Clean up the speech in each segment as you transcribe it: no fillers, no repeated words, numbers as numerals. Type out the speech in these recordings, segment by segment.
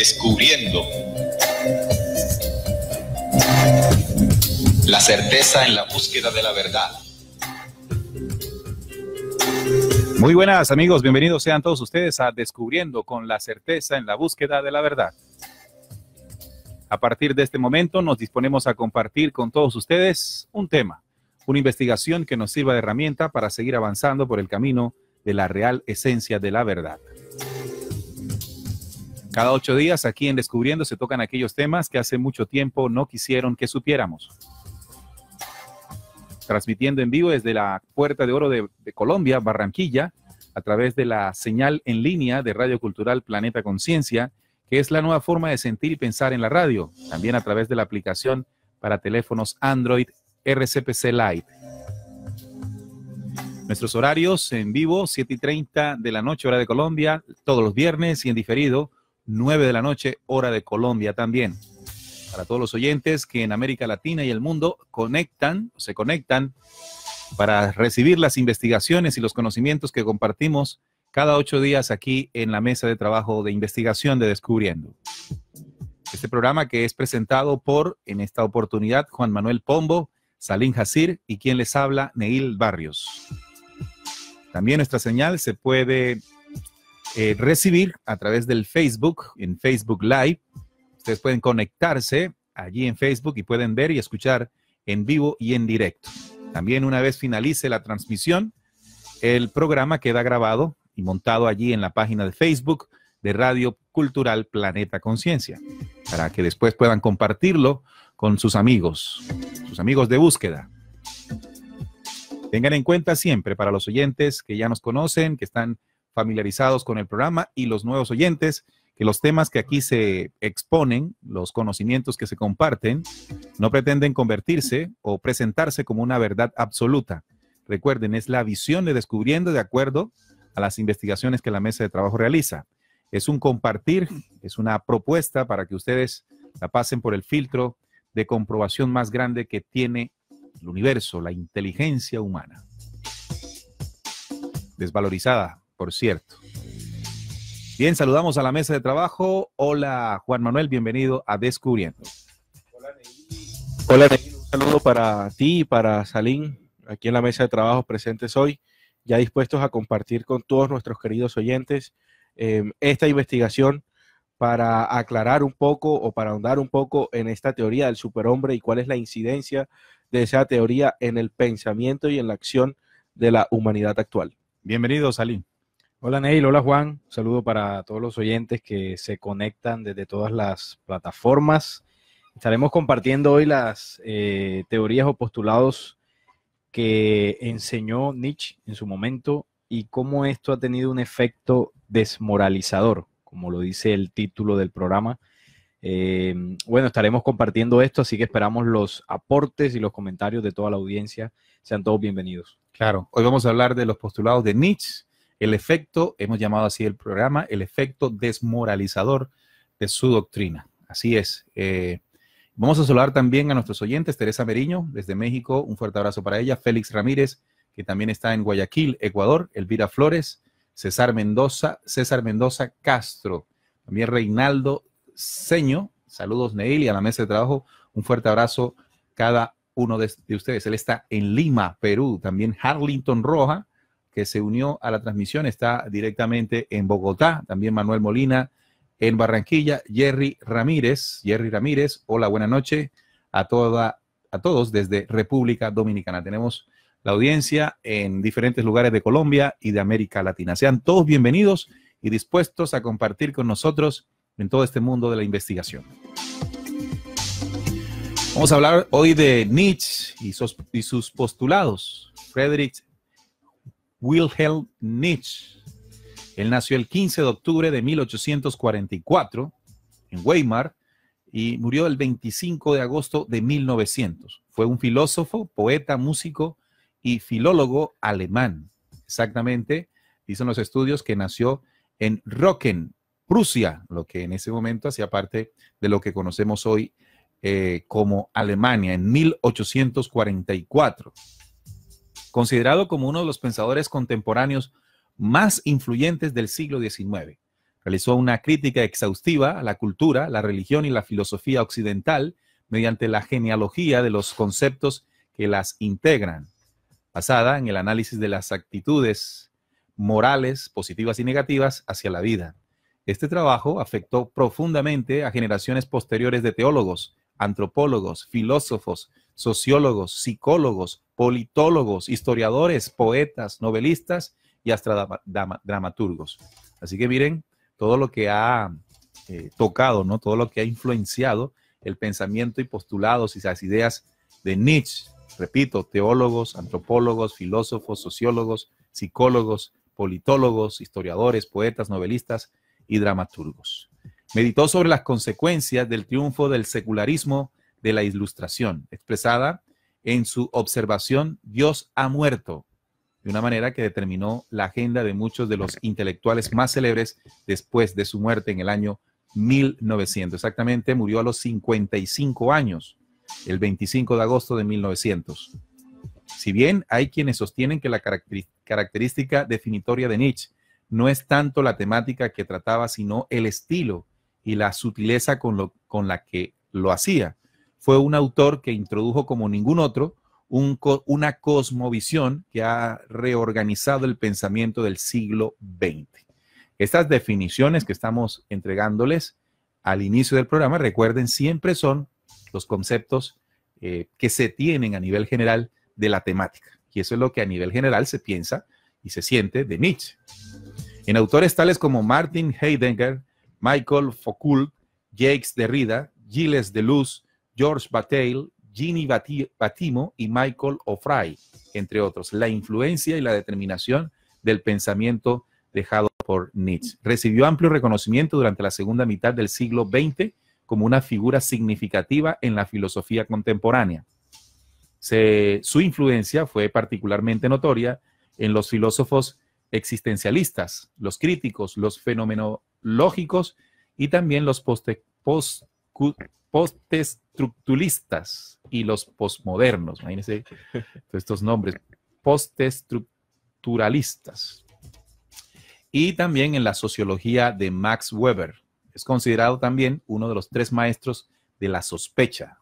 Descubriendo la certeza en la búsqueda de la verdad. Muy buenas amigos, bienvenidos sean todos ustedes a Descubriendo con la certeza en la búsqueda de la verdad. A partir de este momento nos disponemos a compartir con todos ustedes un tema, una investigación que nos sirva de herramienta para seguir avanzando por el camino de la real esencia de la verdad. Cada 8 días aquí en Descubriendo se tocan aquellos temas que hace mucho tiempo no quisieron que supiéramos. Transmitiendo en vivo desde la Puerta de Oro de Colombia, Barranquilla, a través de la señal en línea de Radio Cultural Planeta Conciencia, que es la nueva forma de sentir y pensar en la radio. También a través de la aplicación para teléfonos Android RCPC Lite. Nuestros horarios en vivo, 7:30 de la noche, hora de Colombia, todos los viernes, y en diferido, 9 de la noche, hora de Colombia también. Para todos los oyentes que en América Latina y el mundo se conectan para recibir las investigaciones y los conocimientos que compartimos cada 8 días aquí en la mesa de trabajo de investigación de Descubriendo. Este programa que es presentado por, en esta oportunidad, Juan Manuel Pombo, Salim Hasir y quien les habla, Neil Barrios. También nuestra señal se puede recibir a través del Facebook, en Facebook Live. Ustedes pueden conectarse allí en Facebook y pueden ver y escuchar en vivo y en directo. También una vez finalice la transmisión, el programa queda grabado y montado allí en la página de Facebook de Radio Cultural Planeta Conciencia, para que después puedan compartirlo con sus amigos de búsqueda. Tengan en cuenta siempre, para los oyentes que ya nos conocen, que están familiarizados con el programa, y los nuevos oyentes, que los temas que aquí se exponen, los conocimientos que se comparten, no pretenden convertirse o presentarse como una verdad absoluta. Recuerden, es la visión de Descubriendo de acuerdo a las investigaciones que la mesa de trabajo realiza. Es un compartir, es una propuesta para que ustedes la pasen por el filtro de comprobación más grande que tiene el universo, la inteligencia humana. Desvalorizada, por cierto. Bien, saludamos a la mesa de trabajo. Hola, Juan Manuel, bienvenido a Descubriendo. Hola, Neil. Un saludo para ti y para Salim, aquí en la mesa de trabajo presentes hoy, ya dispuestos a compartir con todos nuestros queridos oyentes esta investigación para aclarar un poco o para ahondar un poco en esta teoría del superhombre y cuál es la incidencia de esa teoría en el pensamiento y en la acción de la humanidad actual. Bienvenido, Salim. Hola Neil, hola Juan, un saludo para todos los oyentes que se conectan desde todas las plataformas. Estaremos compartiendo hoy las teorías o postulados que enseñó Nietzsche en su momento y cómo esto ha tenido un efecto desmoralizador, como lo dice el título del programa. Bueno, estaremos compartiendo esto, así que esperamos los aportes y los comentarios de toda la audiencia. Sean todos bienvenidos. Claro, hoy vamos a hablar de los postulados de Nietzsche. El efecto, hemos llamado así el programa, el efecto desmoralizador de su doctrina. Así es. Vamos a saludar también a nuestros oyentes, Teresa Meriño, desde México, un fuerte abrazo para ella, Félix Ramírez, que también está en Guayaquil, Ecuador, Elvira Flores, César Mendoza Castro, también Reinaldo Ceño, saludos Neil, y a la mesa de trabajo, un fuerte abrazo cada uno de ustedes. Él está en Lima, Perú, también Harlington Roja, que se unió a la transmisión, está directamente en Bogotá, también Manuel Molina en Barranquilla, Jerry Ramírez, hola, buenas noches a todos desde República Dominicana. Tenemos la audiencia en diferentes lugares de Colombia y de América Latina. Sean todos bienvenidos y dispuestos a compartir con nosotros en todo este mundo de la investigación. Vamos a hablar hoy de Nietzsche y sus postulados. Friedrich Wilhelm Nietzsche. Él nació el 15 de octubre de 1844 en Weimar y murió el 25 de agosto de 1900. Fue un filósofo, poeta, músico y filólogo alemán. Exactamente, dicen los estudios que nació en Röcken, Prusia, lo que en ese momento hacía parte de lo que conocemos hoy como Alemania, en 1844. Considerado como uno de los pensadores contemporáneos más influyentes del siglo XIX. Realizó una crítica exhaustiva a la cultura, la religión y la filosofía occidental mediante la genealogía de los conceptos que las integran, basada en el análisis de las actitudes morales positivas y negativas hacia la vida. Este trabajo afectó profundamente a generaciones posteriores de teólogos, antropólogos, filósofos, sociólogos, psicólogos, politólogos, historiadores, poetas, novelistas y hasta dramaturgos. Así que miren todo lo que ha tocado, ¿no? Todo lo que ha influenciado el pensamiento y postulados y las ideas de Nietzsche. Repito, teólogos, antropólogos, filósofos, sociólogos, psicólogos, politólogos, historiadores, poetas, novelistas y dramaturgos. Meditó sobre las consecuencias del triunfo del secularismo de la Ilustración, expresada en su observación Dios ha muerto, de una manera que determinó la agenda de muchos de los intelectuales más célebres después de su muerte en el año 1900. Exactamente, murió a los 55 años, el 25 de agosto de 1900. Si bien hay quienes sostienen que la característica definitoria de Nietzsche no es tanto la temática que trataba, sino el estilo y la sutileza con la que lo hacía. Fue un autor que introdujo como ningún otro una cosmovisión que ha reorganizado el pensamiento del siglo XX. Estas definiciones que estamos entregándoles al inicio del programa, recuerden, siempre son los conceptos que se tienen a nivel general de la temática. Y eso es lo que a nivel general se piensa y se siente de Nietzsche. En autores tales como Martin Heidegger, Michael Foucault, Jacques Derrida, Gilles Deleuze, Georges Bataille, Ginny Batimo y Michael O'Fray, entre otros, la influencia y la determinación del pensamiento dejado por Nietzsche. Recibió amplio reconocimiento durante la segunda mitad del siglo XX como una figura significativa en la filosofía contemporánea. Su influencia fue particularmente notoria en los filósofos existencialistas, los críticos, los fenomenológicos y también los postestructuralistas y los posmodernos. Imagínense estos nombres, postestructuralistas. Y también en la sociología de Max Weber. Es considerado también uno de los tres maestros de la sospecha,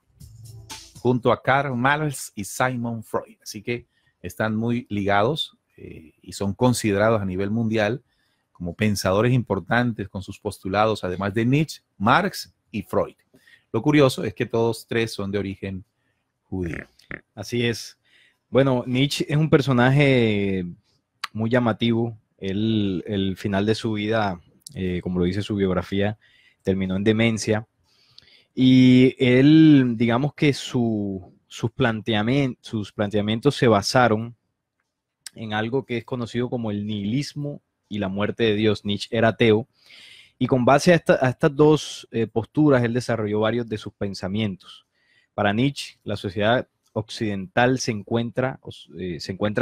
junto a Karl Marx y Sigmund Freud. Así que están muy ligados y son considerados a nivel mundial como pensadores importantes con sus postulados, además de Nietzsche, Marx y Freud. Lo curioso es que todos tres son de origen judío. Así es. Bueno, Nietzsche es un personaje muy llamativo. El final de su vida, como lo dice su biografía, terminó en demencia. Y él, digamos que sus planteamientos se basaron en algo que es conocido como el nihilismo y la muerte de Dios. Nietzsche era ateo. Y con base a estas dos posturas, él desarrolló varios de sus pensamientos. Para Nietzsche, la sociedad occidental se encuentra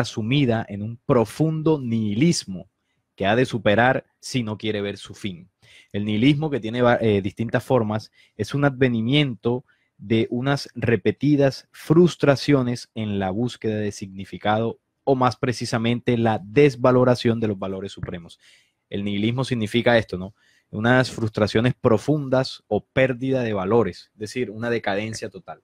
sumida en un profundo nihilismo que ha de superar si no quiere ver su fin. El nihilismo, que tiene distintas formas, es un advenimiento de unas repetidas frustraciones en la búsqueda de significado, o más precisamente la desvaloración de los valores supremos. El nihilismo significa esto, ¿no? Unas frustraciones profundas o pérdida de valores, es decir, una decadencia total.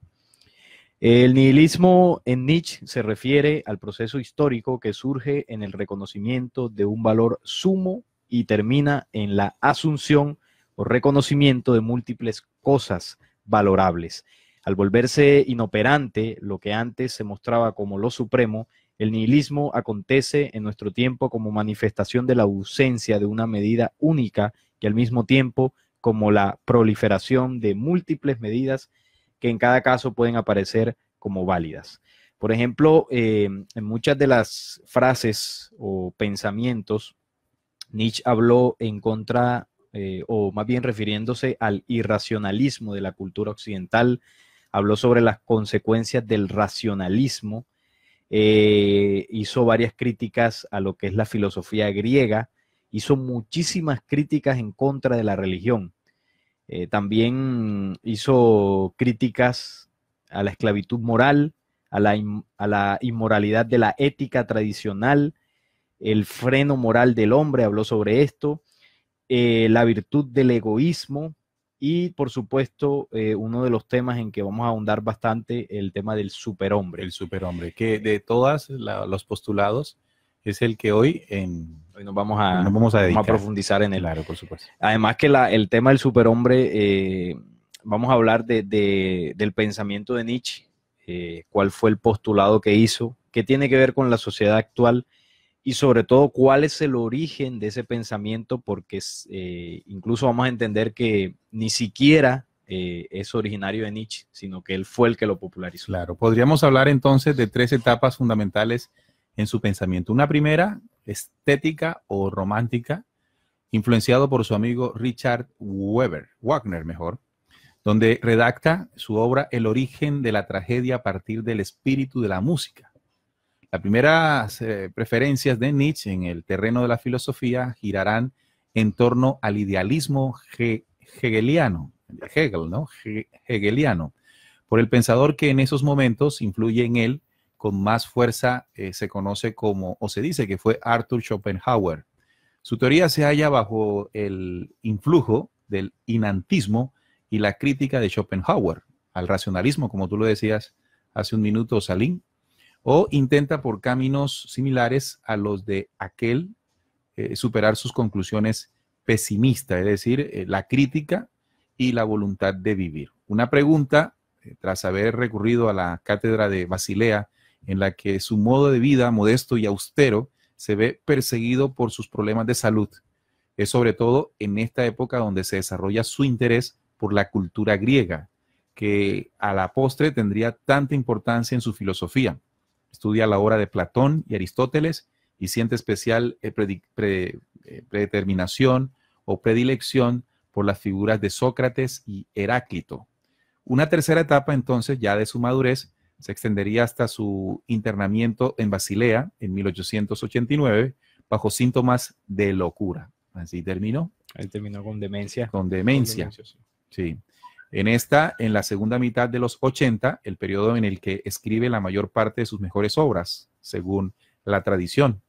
El nihilismo en Nietzsche se refiere al proceso histórico que surge en el reconocimiento de un valor sumo y termina en la asunción o reconocimiento de múltiples cosas valorables. Al volverse inoperante lo que antes se mostraba como lo supremo, el nihilismo acontece en nuestro tiempo como manifestación de la ausencia de una medida única y al mismo tiempo como la proliferación de múltiples medidas que en cada caso pueden aparecer como válidas. Por ejemplo, en muchas de las frases o pensamientos, Nietzsche habló en contra, o más bien refiriéndose al irracionalismo de la cultura occidental, habló sobre las consecuencias del racionalismo, hizo varias críticas a lo que es la filosofía griega, hizo muchísimas críticas en contra de la religión. También hizo críticas a la esclavitud moral, a la inmoralidad de la ética tradicional, el freno moral del hombre, habló sobre esto. la virtud del egoísmo y, por supuesto, uno de los temas en que vamos a ahondar bastante, el tema del superhombre. El superhombre, que de todos los postulados es el que hoy nos vamos a dedicar. Vamos a profundizar en él. Claro, por supuesto. Además que el tema del superhombre, vamos a hablar del pensamiento de Nietzsche, cuál fue el postulado que hizo, qué tiene que ver con la sociedad actual y sobre todo cuál es el origen de ese pensamiento, porque incluso vamos a entender que ni siquiera es originario de Nietzsche, sino que él fue el que lo popularizó. Claro, podríamos hablar entonces de 3 etapas fundamentales en su pensamiento. Una primera, estética o romántica, influenciado por su amigo Richard Wagner, donde redacta su obra El origen de la tragedia a partir del espíritu de la música. Las primeras preferencias de Nietzsche en el terreno de la filosofía girarán en torno al idealismo hegeliano, hegeliano, por el pensador que en esos momentos influye en él con más fuerza, se conoce como, o se dice que fue Arthur Schopenhauer. Su teoría se halla bajo el influjo del inantismo y la crítica de Schopenhauer al racionalismo, como tú lo decías hace un minuto, Salim, o intenta por caminos similares a los de aquel superar sus conclusiones pesimistas, es decir, la crítica y la voluntad de vivir. Una pregunta, tras haber recurrido a la cátedra de Basilea, en la que su modo de vida modesto y austero se ve perseguido por sus problemas de salud. Es sobre todo en esta época donde se desarrolla su interés por la cultura griega, que a la postre tendría tanta importancia en su filosofía. Estudia la obra de Platón y Aristóteles y siente especial predeterminación o predilección por las figuras de Sócrates y Heráclito. Una tercera etapa, entonces, ya de su madurez, se extendería hasta su internamiento en Basilea en 1889 bajo síntomas de locura. Así terminó. Él terminó con demencia. Con demencia, sí. En la segunda mitad de los 80, el periodo en el que escribe la mayor parte de sus mejores obras, según la tradición.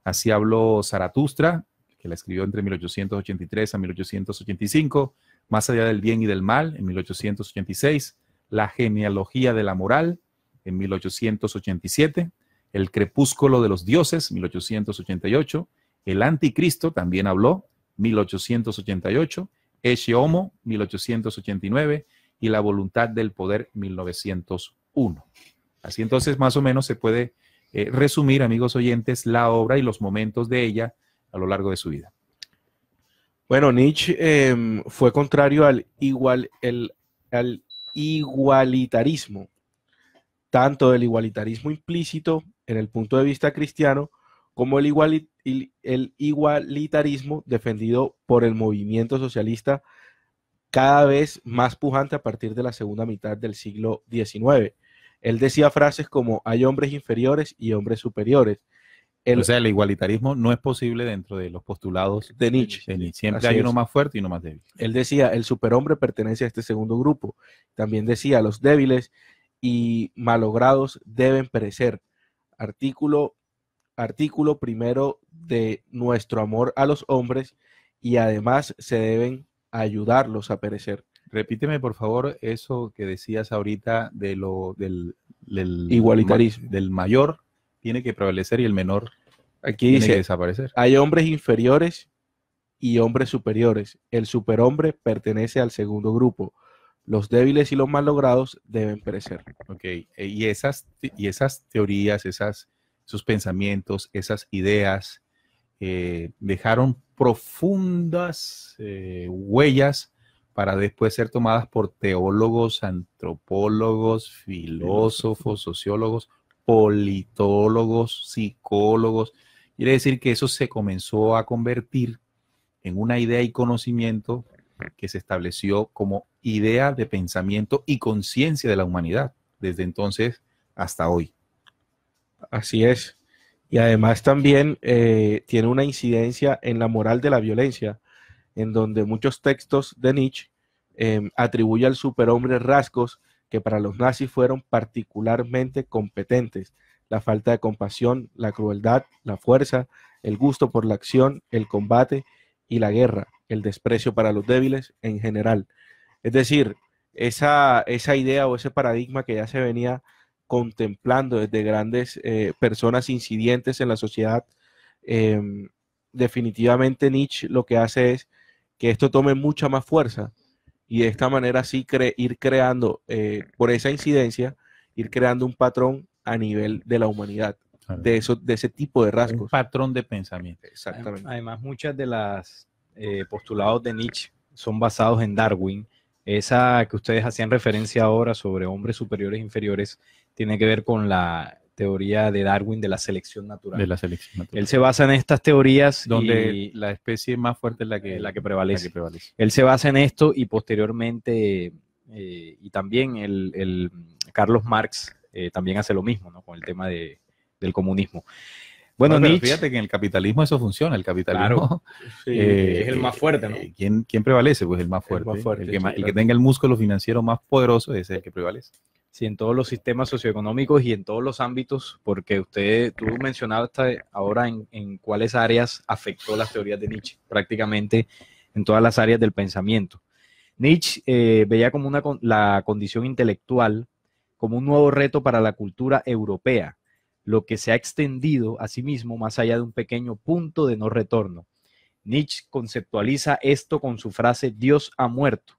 Así habló Zaratustra, que la escribió entre 1883 a 1885, Más allá del bien y del mal, en 1886, La genealogía de la moral, en 1887, El crepúsculo de los dioses, 1888, El anticristo también habló, 1888, Ecce Homo, 1889, y La voluntad del poder, 1901. Así entonces, más o menos, se puede resumir, amigos oyentes, la obra y los momentos de ella a lo largo de su vida. Bueno, Nietzsche fue contrario al igualitarismo, tanto del igualitarismo implícito en el punto de vista cristiano, como el igualitarismo defendido por el movimiento socialista cada vez más pujante a partir de la segunda mitad del siglo XIX. Él decía frases como hay hombres inferiores y hombres superiores. O sea, el igualitarismo no es posible dentro de los postulados de Nietzsche. Siempre hay uno más fuerte y uno más débil. Él decía, el superhombre pertenece a este segundo grupo. También decía, los débiles y malogrados deben perecer. Artículo primero de nuestro amor a los hombres y además se deben ayudarlos a perecer. Repíteme, por favor, eso que decías ahorita del igualitarismo. Del mayor tiene que prevalecer y el menor aquí tiene dice, que desaparecer. Hay hombres inferiores y hombres superiores. El superhombre pertenece al segundo grupo. Los débiles y los mallogrados deben perecer. Ok, y esas teorías, esos pensamientos, esas ideas dejaron profundas huellas para después ser tomadas por teólogos, antropólogos, filósofos, sociólogos, politólogos, psicólogos. Quiere decir que eso se comenzó a convertir en una idea y conocimiento que se estableció como idea de pensamiento y conciencia de la humanidad desde entonces hasta hoy. Así es. Y además también tiene una incidencia en la moral de la violencia, en donde muchos textos de Nietzsche atribuyen al superhombre rasgos que para los nazis fueron particularmente competentes: la falta de compasión, la crueldad, la fuerza, el gusto por la acción, el combate y la guerra. el desprecio para los débiles en general. Es decir, esa idea o ese paradigma que ya se venía contemplando desde grandes personas incidentes en la sociedad, definitivamente Nietzsche lo que hace es que esto tome mucha más fuerza y de esta manera sí ir creando, por esa incidencia, ir creando un patrón a nivel de la humanidad, de ese tipo de rasgos. Un patrón de pensamiento. Exactamente. Además, muchas de las postulados de Nietzsche son basados en Darwin. Esa que ustedes hacían referencia ahora sobre hombres superiores e inferiores tiene que ver con la teoría de Darwin de la selección natural. De la selección natural. Él se basa en estas teorías donde la especie más fuerte es la que prevalece. La que prevalece. Él se basa en esto y posteriormente, y también el Carlos Marx también hace lo mismo, ¿no? Con el tema del comunismo. Bueno, pero Nietzsche, fíjate que en el capitalismo eso funciona. El capitalismo, claro, es el más fuerte, ¿no? ¿Quién prevalece? Pues el más fuerte. El que tenga el músculo financiero más poderoso es el que prevalece. Sí, en todos los sistemas socioeconómicos y en todos los ámbitos, porque tú mencionaste ahora en cuáles áreas afectó las teorías de Nietzsche, prácticamente en todas las áreas del pensamiento. Nietzsche veía como la condición intelectual como un nuevo reto para la cultura europea, lo que se ha extendido a sí mismo más allá de un pequeño punto de no retorno. Nietzsche conceptualiza esto con su frase "Dios ha muerto",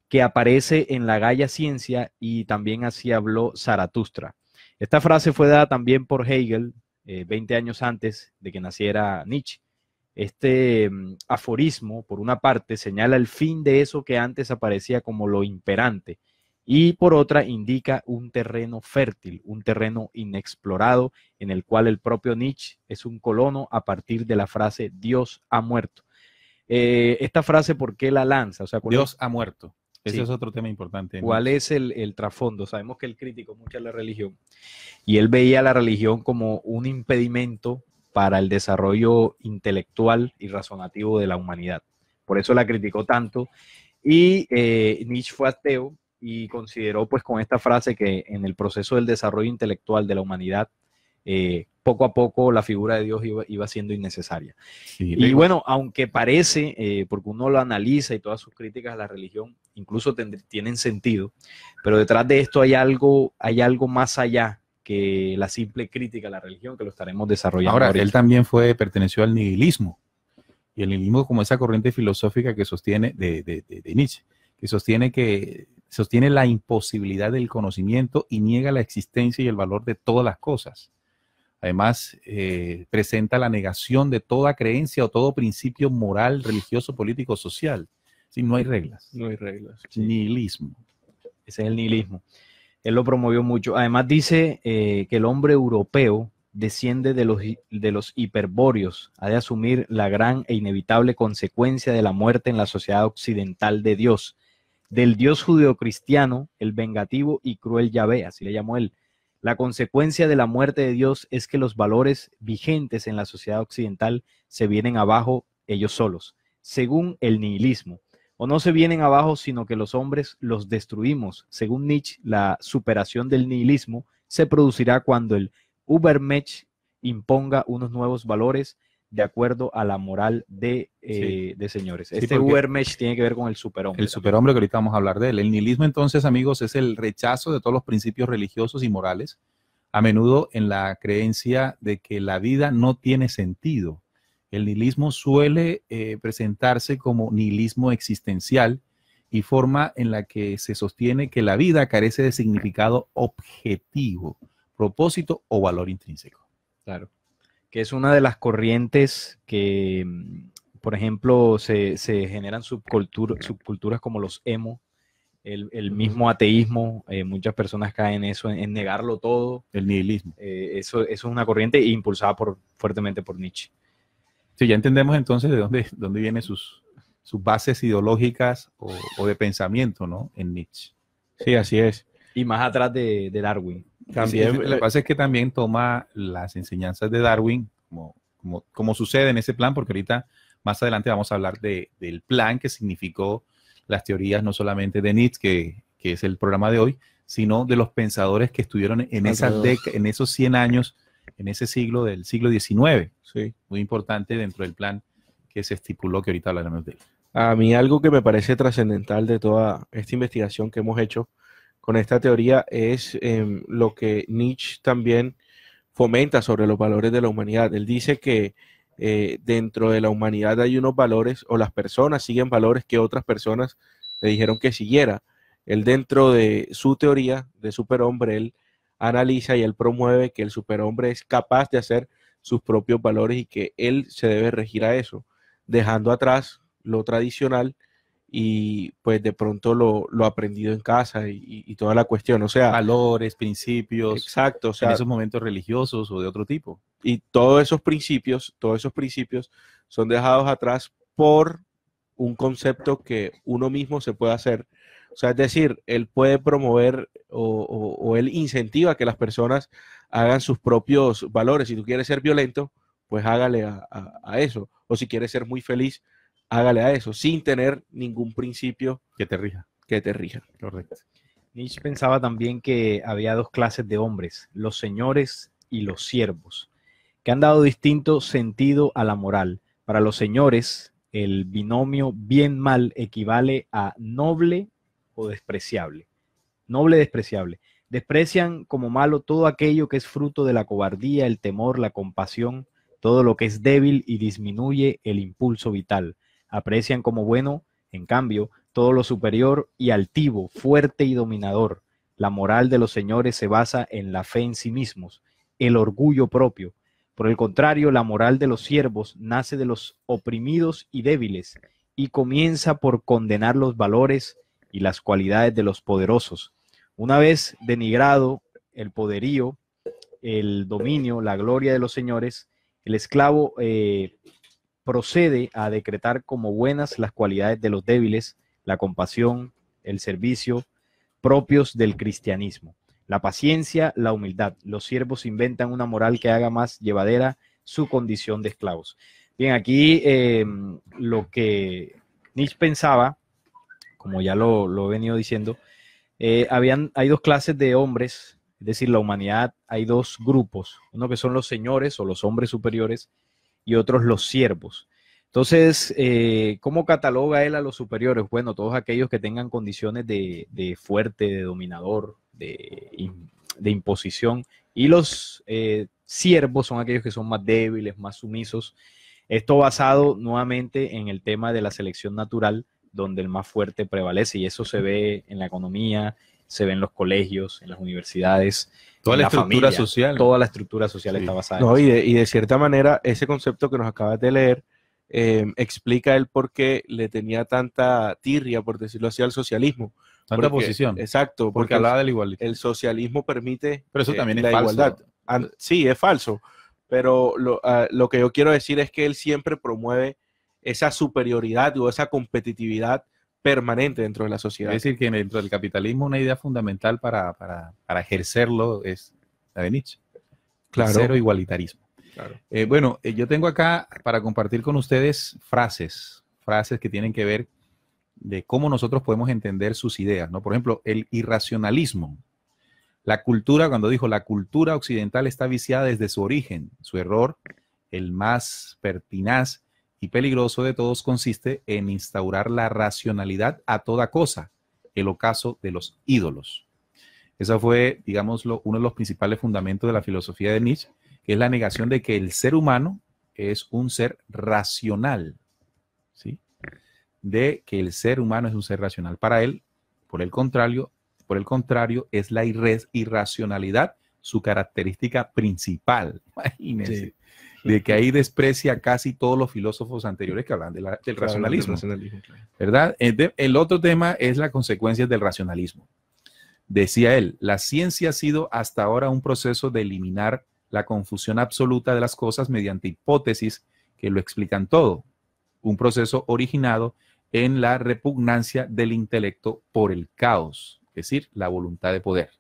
que aparece en la Gaia Ciencia, y también así habló Zaratustra. Esta frase fue dada también por Hegel 20 años antes de que naciera Nietzsche. Este aforismo, por una parte, señala el fin de eso que antes aparecía como lo imperante, y por otra indica un terreno fértil, un terreno inexplorado, en el cual el propio Nietzsche es un colono a partir de la frase "Dios ha muerto". Esta frase, ¿por qué la lanza? O sea, Dios ha muerto. Ese Sí. es otro tema importante. ¿Cuál es el trasfondo? Sabemos que él criticó mucho a la religión y él veía la religión como un impedimento para el desarrollo intelectual y razonativo de la humanidad. Por eso la criticó tanto, y Nietzsche fue ateo y consideró, pues, con esta frase que en el proceso del desarrollo intelectual de la humanidad, poco a poco la figura de Dios iba siendo innecesaria. Sí, Y bueno, aunque parece, porque uno lo analiza y todas sus críticas a la religión incluso tienen sentido, pero detrás de esto hay algo más allá que la simple crítica a la religión, que lo estaremos desarrollando ahora, ahorita. él también perteneció al nihilismo, y el nihilismo como esa corriente filosófica que sostiene de Nietzsche, que sostiene la imposibilidad del conocimiento y niega la existencia y el valor de todas las cosas. Además, presenta la negación de toda creencia o todo principio moral, religioso, político, social. Sí, no hay reglas. No hay reglas. Sí. Nihilismo. Ese es el nihilismo. Él lo promovió mucho. Además dice que el hombre europeo desciende de los hiperbóreos, ha de asumir la gran e inevitable consecuencia de la muerte en la sociedad occidental de Dios, del Dios judeocristiano, el vengativo y cruel Yahvé, así le llamó él. La consecuencia de la muerte de Dios es que los valores vigentes en la sociedad occidental se vienen abajo ellos solos, según el nihilismo. O no se vienen abajo, sino que los hombres los destruimos. Según Nietzsche, la superación del nihilismo se producirá cuando el Übermensch imponga unos nuevos valores de acuerdo a la moral de señores. Sí, este Übermensch tiene que ver con el superhombre. El superhombre, que ahorita vamos a hablar de él. El nihilismo, entonces, amigos, es el rechazo de todos los principios religiosos y morales, a menudo en la creencia de que la vida no tiene sentido. El nihilismo suele presentarse como nihilismo existencial y forma en la que se sostiene que la vida carece de significado objetivo, propósito o valor intrínseco. Claro. Que es una de las corrientes que, por ejemplo, se generan subculturas como los emo, el mismo ateísmo. Muchas personas caen en eso, en negarlo todo. El nihilismo. Eso es una corriente impulsada fuertemente por Nietzsche. Sí, ya entendemos entonces de dónde vienen sus bases ideológicas o de pensamiento, ¿no? En Nietzsche. Sí, así es. Y más atrás de Darwin. También, Sí, lo que pasa es que también toma las enseñanzas de Darwin, como sucede en ese plan, porque ahorita más adelante vamos a hablar del plan que significó las teorías no solamente de Nietzsche, que es el programa de hoy, sino de los pensadores que estuvieron en en esos 100 años, en ese siglo del siglo XIX. Sí. Muy importante dentro del plan que se estipuló, que ahorita hablaremos de él. A mí algo que me parece trascendental de toda esta investigación que hemos hecho con esta teoría es lo que Nietzsche también fomenta sobre los valores de la humanidad. Él dice que dentro de la humanidad hay unos valores, o las personas siguen valores que otras personas le dijeron que siguiera. Él, dentro de su teoría de superhombre, él analiza y él promueve que el superhombre es capaz de hacer sus propios valores y que él se debe regir a eso, dejando atrás lo tradicional y pues de pronto lo aprendido en casa y toda la cuestión, o sea, Valores, principios, exacto, o sea, en esos momentos religiosos o de otro tipo. y todos esos principios son dejados atrás por un concepto que uno mismo se puede hacer. O sea, es decir, él puede promover o él incentiva que las personas hagan sus propios valores. Si tú quieres ser violento, pues hágale a eso. O si quieres ser muy feliz, hágale a eso, sin tener ningún principio Que te rija. que te rija. Correcto. Nietzsche pensaba también que había dos clases de hombres, los señores y los siervos, que han dado distinto sentido a la moral. Para los señores, el binomio bien-mal equivale a noble o despreciable. Noble, despreciable. Desprecian como malo todo aquello que es fruto de la cobardía, el temor, la compasión, todo lo que es débil y disminuye el impulso vital. Aprecian como bueno, en cambio, todo lo superior y altivo, fuerte y dominador. La moral de los señores se basa en la fe en sí mismos, el orgullo propio. Por el contrario, la moral de los siervos nace de los oprimidos y débiles y comienza por condenar los valores y las cualidades de los poderosos. Una vez denigrado el poderío, el dominio, la gloria de los señores, el esclavo procede a decretar como buenas las cualidades de los débiles, la compasión, el servicio, propios del cristianismo, la paciencia, la humildad. Los siervos inventan una moral que haga más llevadera su condición de esclavos. Bien, aquí lo que Nietzsche pensaba, como ya lo he venido diciendo, hay dos clases de hombres, es decir, la humanidad, hay dos grupos, uno que son los señores o los hombres superiores y otros los siervos. Entonces, ¿cómo cataloga él a los superiores? Bueno, todos aquellos que tengan condiciones de fuerte, de dominador, de imposición, y los siervos son aquellos que son más débiles, más sumisos. Esto basado nuevamente en el tema de la selección natural, donde el más fuerte prevalece, y eso se ve en la economía, se ve en los colegios, en las universidades, Toda en la estructura familia. social. Toda la estructura social Sí. está basada en No, eso. y de cierta manera, ese concepto que nos acabas de leer explica el por qué le tenía tanta tirria, por decirlo así, al socialismo. Tanta Porque- posición. Exacto, Porque hablaba de la igualdad. el socialismo permite Pero eso también es la falso. igualdad. Sí, es falso, pero lo que yo quiero decir es que él siempre promueve esa superioridad o esa competitividad permanente dentro de la sociedad. Es decir, que dentro del capitalismo una idea fundamental para ejercerlo es la de Nietzsche. Claro. Cero igualitarismo. Claro. Bueno, yo tengo acá para compartir con ustedes frases que tienen que ver de cómo nosotros podemos entender sus ideas, ¿no? Por ejemplo, el irracionalismo. La cultura, cuando dijo, la cultura occidental está viciada desde su origen. Su error, el más pertinaz y peligroso de todos, consiste en instaurar la racionalidad a toda cosa, el ocaso de los ídolos. Ese fue, digámoslo, uno de los principales fundamentos de la filosofía de Nietzsche, que es la negación de que el ser humano es un ser racional, ¿sí? De que el ser humano es un ser racional. Para él, por el contrario, es la irracionalidad su característica principal. Imagínense. Sí. De que ahí desprecia casi todos los filósofos anteriores que hablan del Claro, racionalismo, del racionalismo, claro. ¿verdad? El otro tema es las consecuencias del racionalismo. Decía él, la ciencia ha sido hasta ahora un proceso de eliminar la confusión absoluta de las cosas mediante hipótesis que lo explican todo. Un proceso originado en la repugnancia del intelecto por el caos, es decir, la voluntad de poder.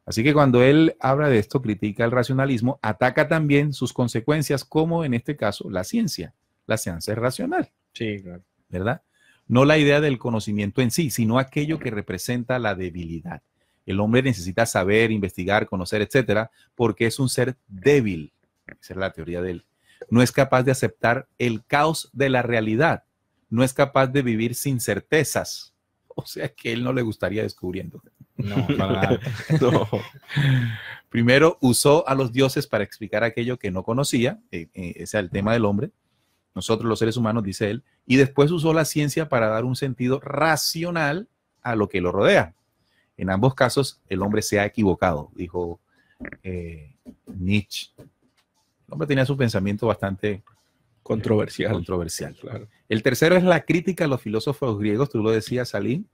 Así que cuando él habla de esto, critica el racionalismo, ataca también sus consecuencias, como en este caso la ciencia. La ciencia es racional. Sí, claro. ¿Verdad? No la idea del conocimiento en sí, sino aquello que representa la debilidad. El hombre necesita saber, investigar, conocer, etcétera, porque es un ser débil. Esa es la teoría de él. no es capaz de aceptar el caos de la realidad, no es capaz de vivir sin certezas. O sea que él no le gustaría descubriendo. No, para nada. No. Primero usó a los dioses para explicar aquello que no conocía, ese es el tema del hombre, nosotros los seres humanos, dice él, y después usó la ciencia para dar un sentido racional a lo que lo rodea. En ambos casos, el hombre se ha equivocado, dijo Nietzsche. El hombre tenía su pensamiento bastante Controversial. Claro. El tercero es la crítica a los filósofos griegos, tú lo decías, Salim,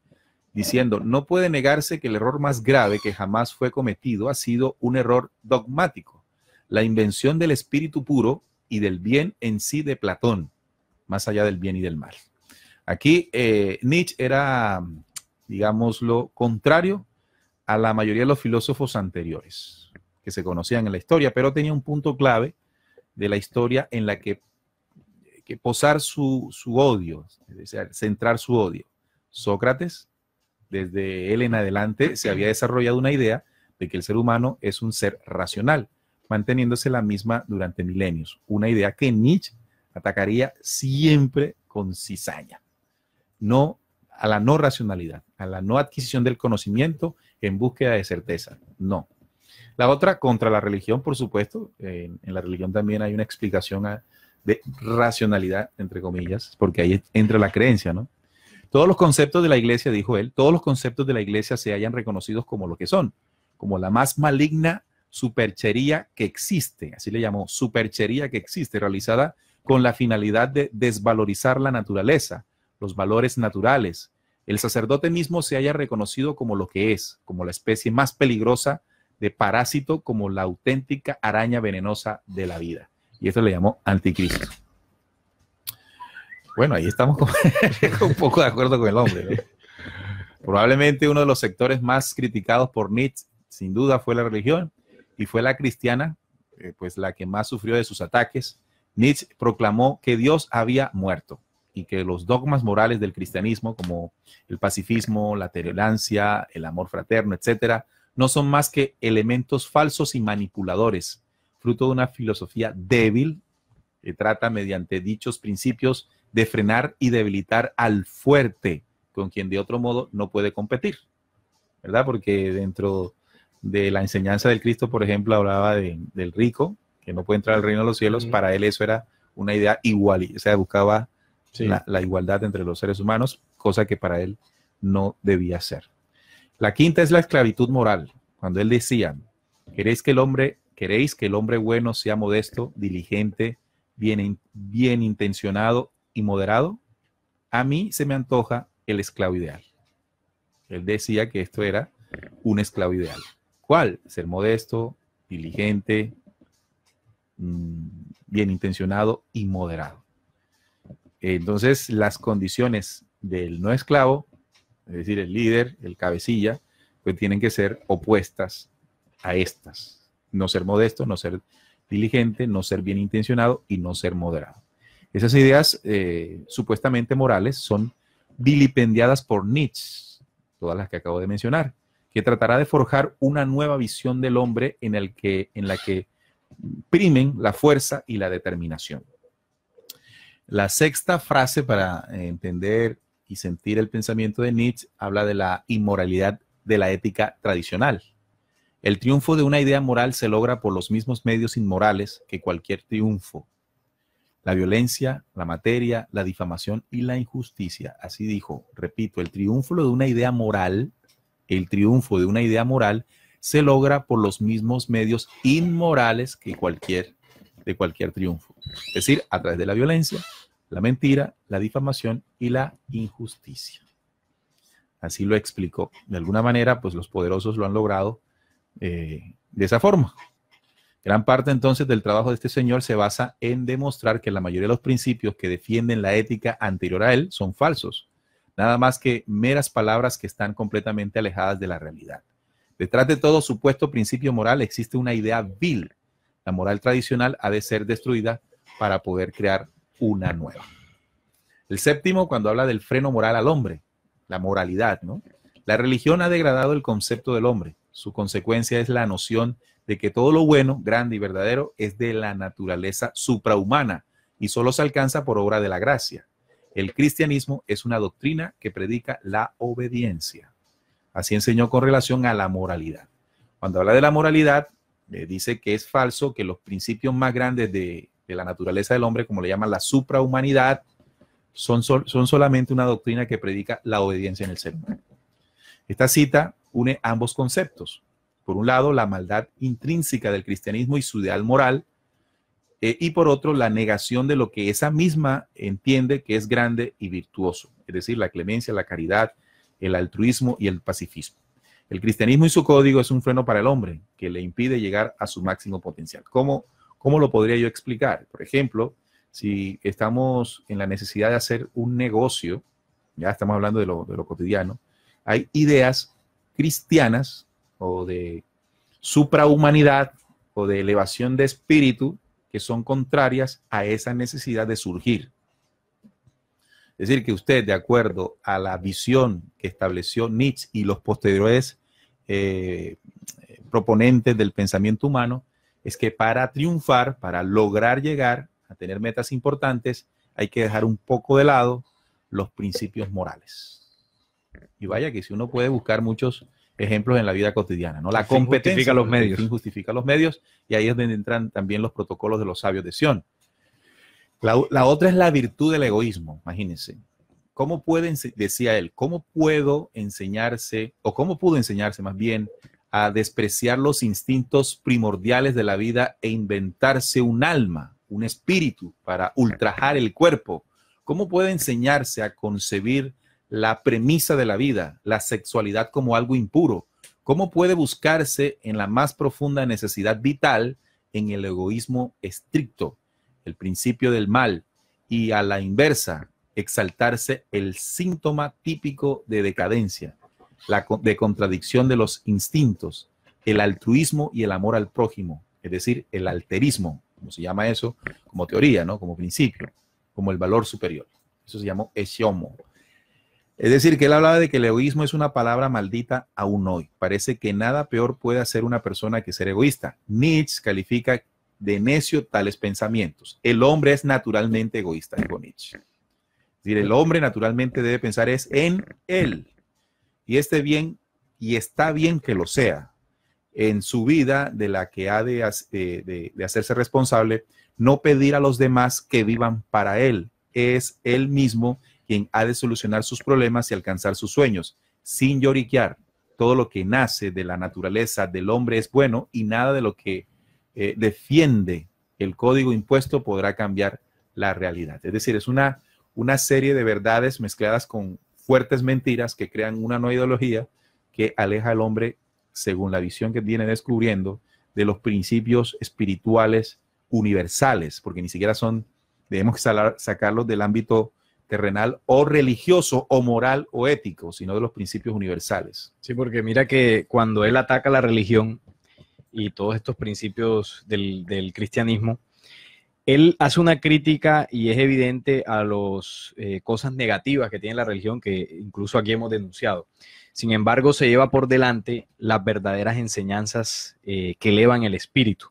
diciendo, no puede negarse que el error más grave que jamás fue cometido ha sido un error dogmático, la invención del espíritu puro y del bien en sí de Platón, más allá del bien y del mal. Aquí Nietzsche era, digámoslo, contrario a la mayoría de los filósofos anteriores que se conocían en la historia, pero tenía un punto clave de la historia en la que posar su odio, es decir, centrar su odio. Sócrates, desde él en adelante, se había desarrollado una idea de que el ser humano es un ser racional, manteniéndose la misma durante milenios. Una idea que Nietzsche atacaría siempre con cizaña. No a la no racionalidad, a la no adquisición del conocimiento en búsqueda de certeza. No. La otra, contra la religión, por supuesto. En la religión también hay una explicación de racionalidad, entre comillas, porque ahí entra la creencia, ¿no? Todos los conceptos de la iglesia, dijo él, todos los conceptos de la iglesia se hayan reconocidos como lo que son, como la más maligna superchería que existe, así le llamó, superchería que existe, realizada con la finalidad de desvalorizar la naturaleza, los valores naturales. El sacerdote mismo se haya reconocido como lo que es, como la especie más peligrosa de parásito, como la auténtica araña venenosa de la vida. Y esto le llamó anticristo. Bueno, ahí estamos un poco de acuerdo con el hombre, ¿no? Probablemente uno de los sectores más criticados por Nietzsche, sin duda, fue la religión y fue la cristiana, pues la que más sufrió de sus ataques. Nietzsche proclamó que Dios había muerto y que los dogmas morales del cristianismo, como el pacifismo, la tolerancia, el amor fraterno, etcétera, no son más que elementos falsos y manipuladores, fruto de una filosofía débil que trata mediante dichos principios de frenar y debilitar al fuerte, con quien de otro modo no puede competir, ¿verdad? Porque dentro de la enseñanza del Cristo, por ejemplo, hablaba del rico, que no puede entrar al reino de los cielos. Para él eso era una idea igual, o sea, buscaba la igualdad entre los seres humanos, cosa que para él no debía ser. La quinta es la esclavitud moral, cuando él decía, ¿queréis que el hombre bueno sea modesto, diligente, bien intencionado y moderado? A mí se me antoja el esclavo ideal. Él decía que esto era un esclavo ideal. ¿Cuál? Ser modesto, diligente, bien intencionado y moderado. Entonces, las condiciones del no esclavo, es decir, el líder, el cabecilla, pues tienen que ser opuestas a estas. No ser modesto, no ser diligente, no ser bien intencionado y no ser moderado. Esas ideas supuestamente morales son vilipendiadas por Nietzsche, todas las que acabo de mencionar, que tratará de forjar una nueva visión del hombre en la que primen la fuerza y la determinación. La sexta frase para entender y sentir el pensamiento de Nietzsche habla de la inmoralidad de la ética tradicional. El triunfo de una idea moral se logra por los mismos medios inmorales que cualquier triunfo. La violencia, la materia, la difamación y la injusticia. Así dijo, repito, el triunfo de una idea moral se logra por los mismos medios inmorales que cualquier triunfo. Es decir, a través de la violencia, la mentira, la difamación y la injusticia. Así lo explicó. De alguna manera, pues los poderosos lo han logrado de esa forma. Gran parte entonces del trabajo de este señor se basa en demostrar que la mayoría de los principios que defienden la ética anterior a él son falsos. Nada más que meras palabras que están completamente alejadas de la realidad. Detrás de todo supuesto principio moral existe una idea vil. La moral tradicional ha de ser destruida para poder crear una nueva. El séptimo, cuando habla del freno moral al hombre, la moralidad, ¿no? La religión ha degradado el concepto del hombre. Su consecuencia es la noción de que todo lo bueno, grande y verdadero es de la naturaleza suprahumana y solo se alcanza por obra de la gracia. El cristianismo es una doctrina que predica la obediencia. Así enseñó con relación a la moralidad. Cuando habla de la moralidad, dice que es falso que los principios más grandes de la naturaleza del hombre, como le llaman la suprahumanidad, son solamente una doctrina que predica la obediencia en el ser humano. Esta cita une ambos conceptos. Por un lado, la maldad intrínseca del cristianismo y su ideal moral, y por otro, la negación de lo que esa misma entiende que es grande y virtuoso, es decir, la clemencia, la caridad, el altruismo y el pacifismo. El cristianismo y su código es un freno para el hombre que le impide llegar a su máximo potencial. ¿Cómo lo podría yo explicar? Por ejemplo, si estamos en la necesidad de hacer un negocio, ya estamos hablando de lo cotidiano, hay ideas cristianas o de suprahumanidad o de elevación de espíritu que son contrarias a esa necesidad de surgir. Es decir, que usted, de acuerdo a la visión que estableció Nietzsche y los posteriores proponentes del pensamiento humano, es que para triunfar, para lograr llegar a tener metas importantes, hay que dejar un poco de lado los principios morales. Y vaya que si uno puede buscar muchos ejemplos en la vida cotidiana, ¿no? La competencia justifica los medios. El fin justifica los medios, y ahí es donde entran también los protocolos de los sabios de Sion. La otra es la virtud del egoísmo, imagínense. ¿Cómo puede, decía él, cómo puedo enseñarse, o cómo pudo enseñarse más bien, a despreciar los instintos primordiales de la vida e inventarse un alma, un espíritu para ultrajar el cuerpo? ¿Cómo puede enseñarse a concebir la premisa de la vida, la sexualidad como algo impuro? ¿Cómo puede buscarse en la más profunda necesidad vital en el egoísmo estricto, el principio del mal, y a la inversa, exaltarse el síntoma típico de decadencia, de contradicción de los instintos, el altruismo y el amor al prójimo, es decir, el alterismo, como se llama eso, como teoría, ¿no? Como principio, como el valor superior? Eso se llama esiomo. Es decir, que él hablaba de que el egoísmo es una palabra maldita aún hoy. Parece que nada peor puede hacer una persona que ser egoísta. Nietzsche califica de necio tales pensamientos. El hombre es naturalmente egoísta, dijo Nietzsche. Es decir, el hombre naturalmente debe pensar es en él. Y está bien que lo sea. En su vida, de la que ha de hacerse responsable, no pedir a los demás que vivan para él. Es él mismo quien ha de solucionar sus problemas y alcanzar sus sueños, sin lloriquear. Todo lo que nace de la naturaleza del hombre es bueno, y nada de lo que defiende el código impuesto podrá cambiar la realidad. Es decir, es una serie de verdades mezcladas con fuertes mentiras que crean una nueva ideología que aleja al hombre, según la visión que viene descubriendo, de los principios espirituales universales, porque ni siquiera debemos sacarlos del ámbito terrenal o religioso o moral o ético, sino de los principios universales. Sí, porque mira que cuando él ataca la religión y todos estos principios del cristianismo, él hace una crítica y es evidente a las cosas negativas que tiene la religión, que incluso aquí hemos denunciado. Sin embargo, se lleva por delante las verdaderas enseñanzas que elevan el espíritu.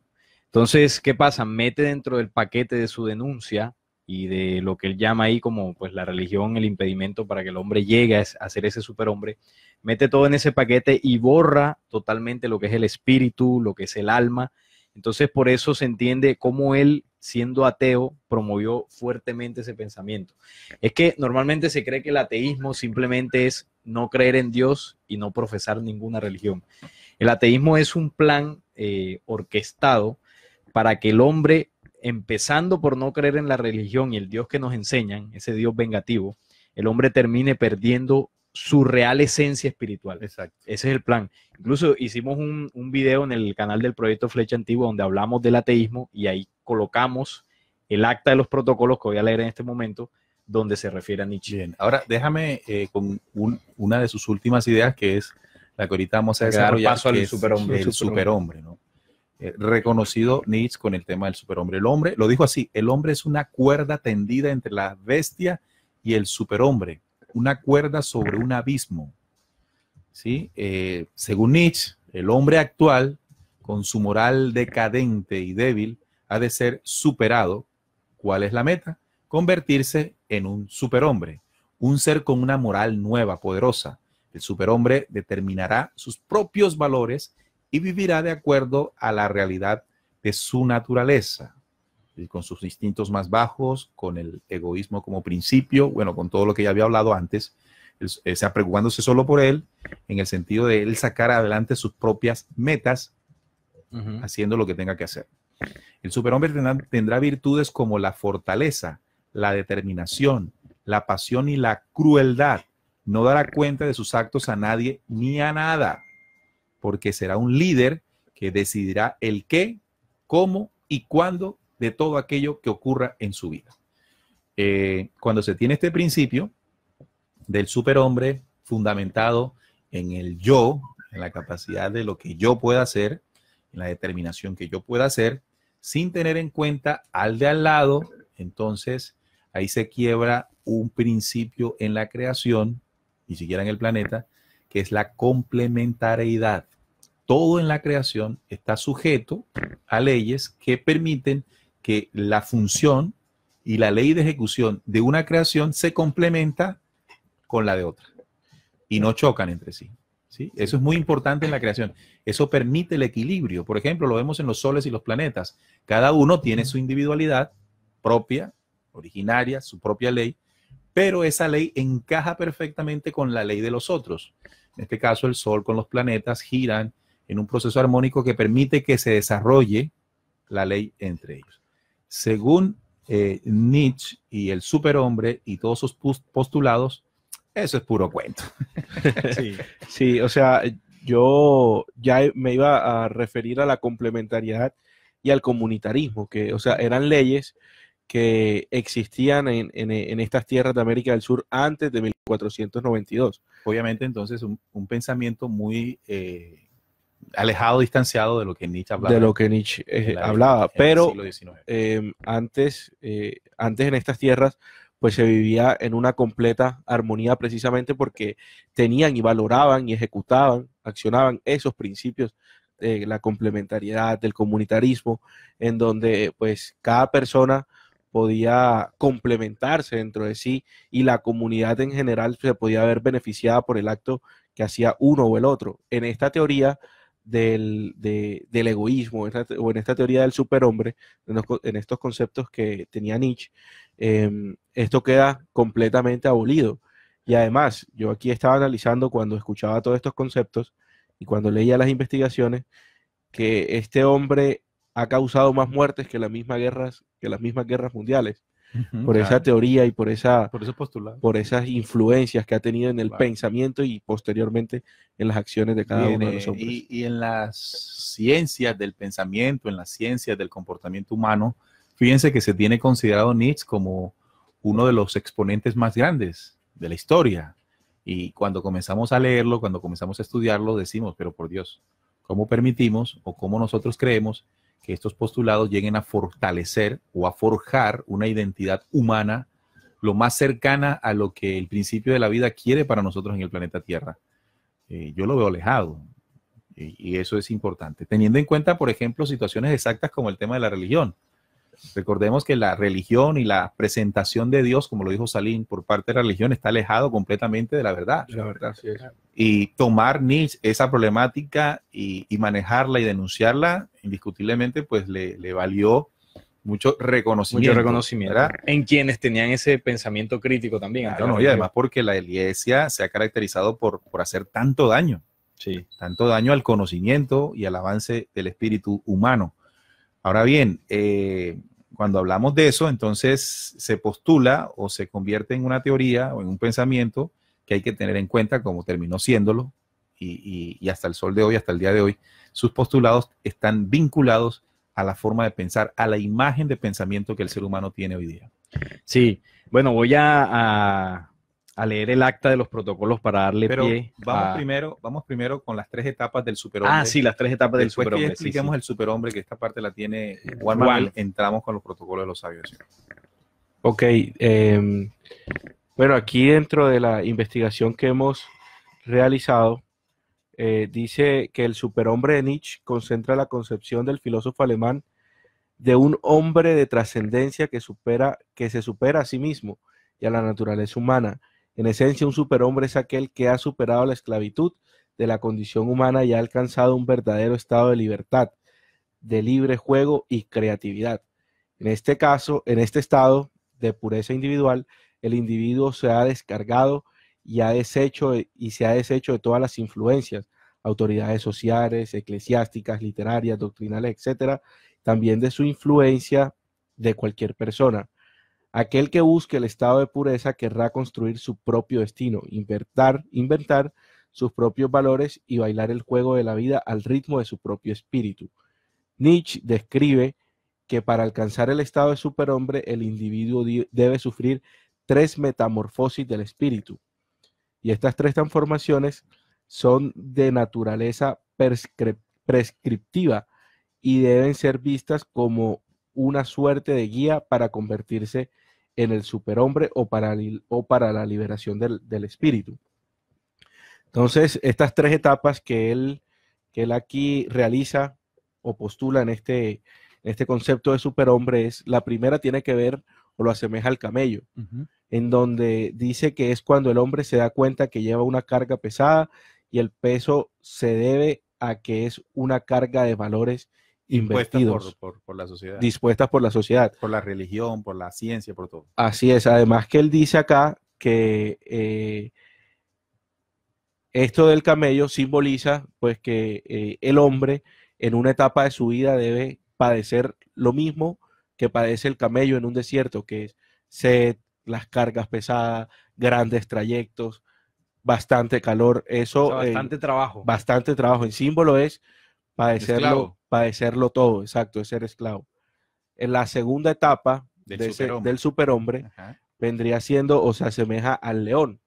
Entonces, ¿qué pasa? Mete dentro del paquete de su denuncia y de lo que él llama ahí como pues la religión, el impedimento para que el hombre llegue a ser ese superhombre, mete todo en ese paquete y borra totalmente lo que es el espíritu, lo que es el alma. Entonces, por eso se entiende cómo él, siendo ateo, promovió fuertemente ese pensamiento. Es que normalmente se cree que el ateísmo simplemente es no creer en Dios y no profesar ninguna religión. El ateísmo es un plan orquestado para que el hombre, empezando por no creer en la religión y el Dios que nos enseñan, ese Dios vengativo, el hombre termine perdiendo su real esencia espiritual. Exacto. Ese es el plan. Incluso hicimos un video en el canal del Proyecto Flecha Antigua donde hablamos del ateísmo y ahí colocamos el acta de los protocolos que voy a leer en este momento, donde se refiere a Nietzsche. Bien, ahora déjame con una de sus últimas ideas, que es la que ahorita vamos a desarrollar, paso al superhombre. El superhombre, ¿no? Reconocido Nietzsche con el tema del superhombre. El hombre, lo dijo así, el hombre es una cuerda tendida entre la bestia y el superhombre, una cuerda sobre un abismo. ¿sí? Según Nietzsche, el hombre actual, con su moral decadente y débil, ha de ser superado. ¿Cuál es la meta? Convertirse en un superhombre, un ser con una moral nueva, poderosa. El superhombre determinará sus propios valores y vivirá de acuerdo a la realidad de su naturaleza, y con sus instintos más bajos, con el egoísmo como principio, bueno, con todo lo que ya había hablado antes, sea, preocupándose solo por él, en el sentido de él sacar adelante sus propias metas, haciendo lo que tenga que hacer. El superhombre tendrá virtudes como la fortaleza, la determinación, la pasión y la crueldad. No dará cuenta de sus actos a nadie ni a nada, porque será un líder que decidirá el qué, cómo y cuándo de todo aquello que ocurra en su vida. Cuando se tiene este principio del superhombre fundamentado en el yo, en la capacidad de lo que yo pueda hacer, en la determinación que yo pueda hacer, sin tener en cuenta al de al lado, entonces ahí se quiebra un principio en la creación, ni siquiera en el planeta, que es la complementariedad. Todo en la creación está sujeto a leyes que permiten que la función y la ley de ejecución de una creación se complementa con la de otra y no chocan entre sí. ¿Sí? Eso es muy importante en la creación. Eso permite el equilibrio. Por ejemplo, lo vemos en los soles y los planetas. Cada uno tiene su individualidad propia, originaria, su propia ley, pero esa ley encaja perfectamente con la ley de los otros. En este caso, el Sol con los planetas giran en un proceso armónico que permite que se desarrolle la ley entre ellos. Según Nietzsche y el superhombre y todos sus postulados, eso es puro cuento. Sí. Sí, o sea, yo ya me iba a referir a la complementariedad y al comunitarismo, que, o sea, eran leyes que existían en estas tierras de América del Sur antes de 1492. Obviamente, entonces, un pensamiento muy alejado, distanciado de lo que Nietzsche hablaba. De lo que Nietzsche hablaba, pero antes en estas tierras pues se vivía en una completa armonía precisamente porque tenían y valoraban y ejecutaban, accionaban esos principios de la complementariedad, del comunitarismo, en donde pues cada persona podía complementarse dentro de sí y la comunidad en general se podía ver beneficiada por el acto que hacía uno o el otro. En esta teoría del egoísmo, o en esta teoría del superhombre, en estos conceptos que tenía Nietzsche, esto queda completamente abolido. Y además, yo aquí estaba analizando cuando escuchaba todos estos conceptos y cuando leía las investigaciones, que este hombre ha causado más muertes que las mismas guerras mundiales, por esa teoría y por esas influencias que ha tenido en el pensamiento y posteriormente en las acciones de cada uno de los hombres. Y en las ciencias del pensamiento, en las ciencias del comportamiento humano, fíjense que se tiene considerado Nietzsche como uno de los exponentes más grandes de la historia. Y cuando comenzamos a leerlo, cuando comenzamos a estudiarlo, decimos, pero por Dios, ¿cómo permitimos o cómo nosotros creemos que estos postulados lleguen a fortalecer o a forjar una identidad humana lo más cercana a lo que el principio de la vida quiere para nosotros en el planeta Tierra? Yo lo veo alejado y eso es importante. Teniendo en cuenta, por ejemplo, situaciones exactas como el tema de la religión. Recordemos que la religión y la presentación de Dios, como lo dijo Salim, por parte de la religión está alejado completamente de la verdad. La verdad, sí es. Y tomar Nietzsche esa problemática y manejarla y denunciarla, indiscutiblemente, pues le valió mucho reconocimiento. Mucho reconocimiento. ¿Verdad? En quienes tenían ese pensamiento crítico también. Claro, no, y además porque la iglesia se ha caracterizado por hacer tanto daño. Sí. Tanto daño al conocimiento y al avance del espíritu humano. Ahora bien, cuando hablamos de eso, entonces se postula o se convierte en una teoría o en un pensamiento que hay que tener en cuenta como terminó siéndolo y hasta el sol de hoy, hasta el día de hoy, sus postulados están vinculados a la forma de pensar, a la imagen de pensamiento que el ser humano tiene hoy día. Sí, bueno, voy a leer el acta de los protocolos para darle pie. Vamos primero con las 3 etapas del superhombre. Ah, sí, las 3 etapas del superhombre. Después que expliquemos el superhombre, que esta parte la tiene Juan Manuel, entramos con los protocolos de los sabios. Ok, bueno, aquí dentro de la investigación que hemos realizado, dice que el superhombre de Nietzsche concentra la concepción del filósofo alemán de un hombre de trascendencia que se supera a sí mismo y a la naturaleza humana. En esencia, un superhombre es aquel que ha superado la esclavitud de la condición humana y ha alcanzado un verdadero estado de libertad, de libre juego y creatividad. En este caso, en este estado de pureza individual, el individuo se ha descargado y se ha deshecho de todas las influencias, autoridades sociales, eclesiásticas, literarias, doctrinales, etcétera, también de su influencia de cualquier persona. Aquel que busque el estado de pureza querrá construir su propio destino, inventar sus propios valores y bailar el juego de la vida al ritmo de su propio espíritu. Nietzsche describe que para alcanzar el estado de superhombre, el individuo debe sufrir 3 metamorfosis del espíritu. Y estas 3 transformaciones son de naturaleza prescriptiva y deben ser vistas como una suerte de guía para convertirse en el superhombre o para la liberación del espíritu. Entonces, estas 3 etapas que él aquí realiza o postula en este concepto de superhombre es, la primera tiene que ver o lo asemeja al camello, en donde dice que es cuando el hombre se da cuenta que lleva una carga pesada y el peso se debe a que es una carga de valores invertidos, por la sociedad, dispuestas por la sociedad, por la religión, por la ciencia, por todo. Así es. Además que él dice acá que esto del camello simboliza pues que el hombre en una etapa de su vida debe padecer lo mismo que padece el camello en un desierto, que es sed, las cargas pesadas, grandes trayectos, bastante calor, eso, o sea, bastante trabajo. Bastante trabajo. El símbolo es padecerlo todo, exacto, es ser esclavo. En la segunda etapa del superhombre vendría siendo o se asemeja al león.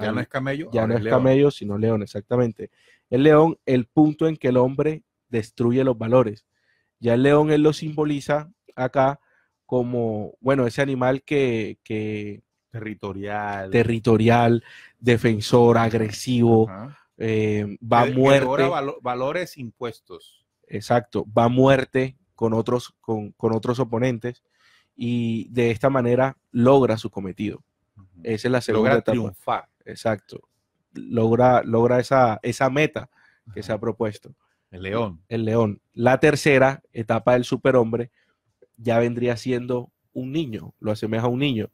Ya no es camello, ya no es camello, sino león, exactamente. El león, el punto en que el hombre destruye los valores. Ya el león él lo simboliza acá como, bueno, ese animal que territorial, defensor, agresivo, va a muerte. Valores impuestos. Exacto, va a muerte con otros oponentes y de esta manera logra su cometido. Esa es la segunda etapa. Logra triunfar. Exacto. Logra esa meta que se ha propuesto. El león. El león. La tercera etapa del superhombre ya vendría siendo un niño, lo asemeja a un niño,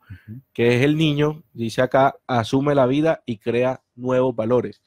que es el niño, dice acá, asume la vida y crea nuevos valores.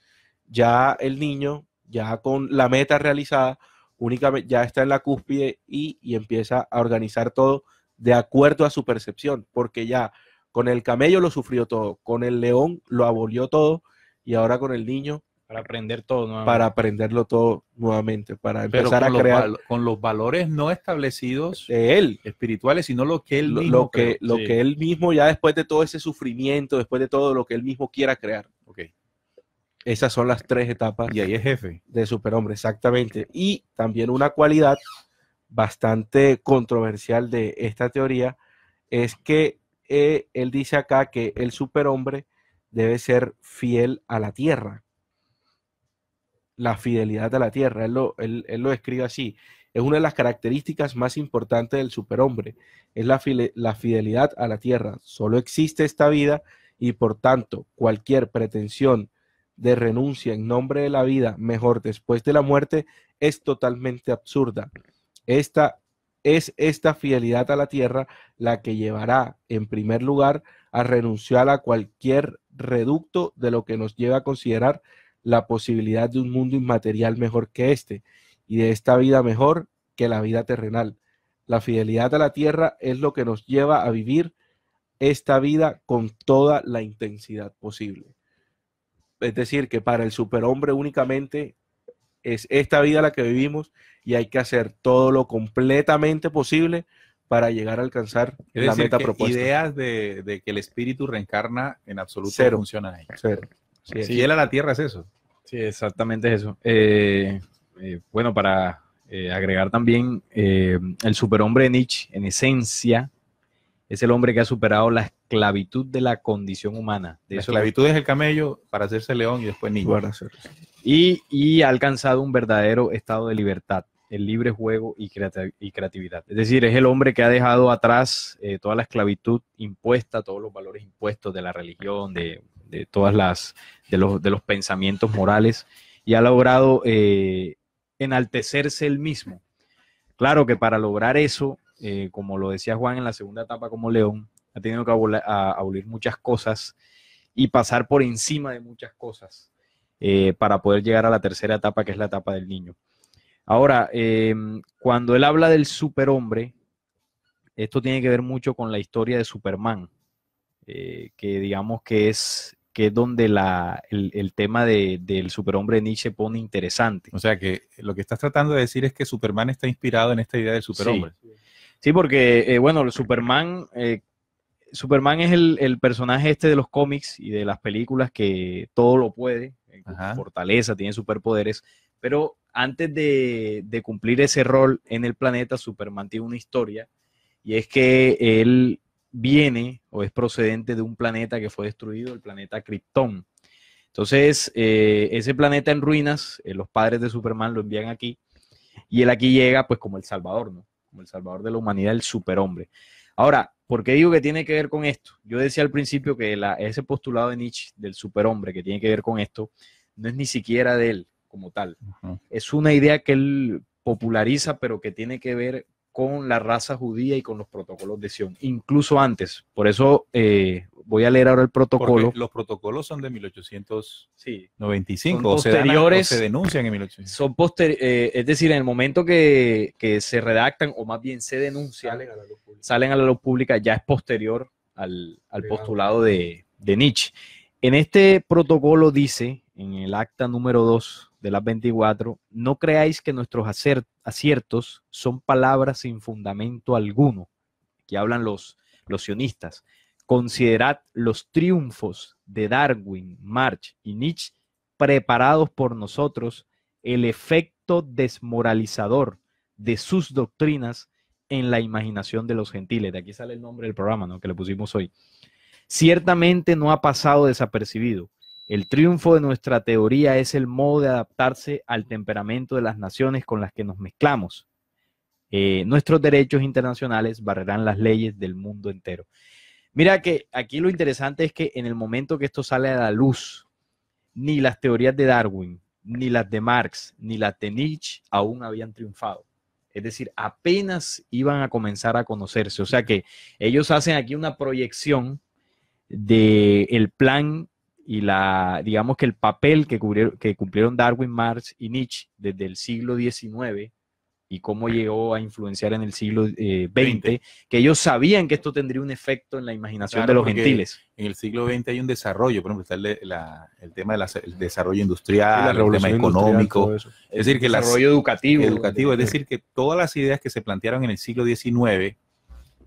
Ya el niño, ya con la meta realizada, únicamente ya está en la cúspide y empieza a organizar todo de acuerdo a su percepción, porque ya con el camello lo sufrió todo, con el león lo abolió todo y ahora con el niño para aprender todo nuevamente. Para aprenderlo todo nuevamente, para empezar a crear con los valores no establecidos de él, espirituales, sino lo que él mismo lo que él mismo ya después de todo ese sufrimiento, después de todo lo que él mismo quiera crear. Okay. Esas son las 3 etapas. Y ahí es jefe de superhombre, exactamente. Y también una cualidad bastante controversial de esta teoría es que él dice acá que el superhombre debe ser fiel a la tierra. La fidelidad a la tierra, él lo escribe así. Es una de las características más importantes del superhombre, es la fidelidad a la tierra. Solo existe esta vida y por tanto cualquier pretensión de renuncia en nombre de la vida mejor después de la muerte es totalmente absurda. Esta fidelidad a la tierra la que llevará en primer lugar a renunciar a cualquier reducto de lo que nos lleva a considerar la posibilidad de un mundo inmaterial mejor que este y de esta vida mejor que la vida terrenal. La fidelidad a la tierra es lo que nos lleva a vivir esta vida con toda la intensidad posible. Es decir, que para el superhombre únicamente es esta vida la que vivimos y hay que hacer todo lo completamente posible para llegar a alcanzar la meta propuesta. Ideas de que el espíritu reencarna en absoluto cero, no funcionan ahí. Cero. Sí, él a la tierra es eso. Sí, exactamente es eso. Bueno, para agregar también, el superhombre de Nietzsche, en esencia, es el hombre que ha superado la esclavitud de la condición humana. La esclavitud es el camello para hacerse león y después niño. Para hacer eso. y ha alcanzado un verdadero estado de libertad, el libre juego y creatividad. Es decir, es el hombre que ha dejado atrás toda la esclavitud impuesta, todos los valores impuestos de la religión, de los pensamientos morales, y ha logrado enaltecerse él mismo. Claro que para lograr eso, como lo decía Juan en la segunda etapa como león, ha tenido que abolir muchas cosas y pasar por encima de muchas cosas para poder llegar a la tercera etapa, que es la etapa del niño. Ahora, cuando él habla del superhombre, esto tiene que ver mucho con la historia de Superman, que digamos que es donde el tema del superhombre de Nietzsche pone interesante. O sea que lo que estás tratando de decir es que Superman está inspirado en esta idea del superhombre. Sí, porque, bueno, el Superman es el personaje este de los cómics y de las películas que todo lo puede, fortaleza, tiene superpoderes, pero antes de cumplir ese rol en el planeta, Superman tiene una historia, y es que él viene o es procedente de un planeta que fue destruido, el planeta Krypton. Entonces, ese planeta en ruinas, los padres de Superman lo envían aquí, y él aquí llega pues como el salvador, ¿no? Como el salvador de la humanidad, el superhombre. Ahora, ¿por qué digo que tiene que ver con esto? Yo decía al principio que ese postulado de Nietzsche del superhombre que tiene que ver con esto, no es ni siquiera de él como tal. Es una idea que él populariza, pero que tiene que ver con la raza judía y con los protocolos de Sion, incluso antes. Por eso voy a leer ahora el protocolo. Porque los protocolos son de 1895, son posteriores, se denuncian en 1895. Es decir, en el momento que se redactan, o más bien se denuncian, salen a la luz pública, ya es posterior al postulado de Nietzsche. En este protocolo dice, en el acta número 2 de las 24, no creáis que nuestros aciertos son palabras sin fundamento alguno. Aquí hablan los sionistas. Considerad los triunfos de Darwin, Marx y Nietzsche preparados por nosotros, el efecto desmoralizador de sus doctrinas en la imaginación de los gentiles. De aquí sale el nombre del programa, ¿no?, que le pusimos hoy. Ciertamente no ha pasado desapercibido. El triunfo de nuestra teoría es el modo de adaptarse al temperamento de las naciones con las que nos mezclamos. Nuestros derechos internacionales barrerán las leyes del mundo entero. Mira que aquí lo interesante es que en el momento que esto sale a la luz, ni las teorías de Darwin, ni las de Marx, ni las de Nietzsche aún habían triunfado. Es decir, apenas iban a comenzar a conocerse. O sea que ellos hacen aquí una proyección del plan y digamos que el papel que cumplieron Darwin, Marx y Nietzsche desde el siglo XIX y cómo llegó a influenciar en el siglo XX, que ellos sabían que esto tendría un efecto en la imaginación de los gentiles. En el siglo XX hay un desarrollo, por ejemplo, está el tema del desarrollo industrial, el tema económico, es decir, que el desarrollo educativo, es decir, que todas las ideas que se plantearon en el siglo XIX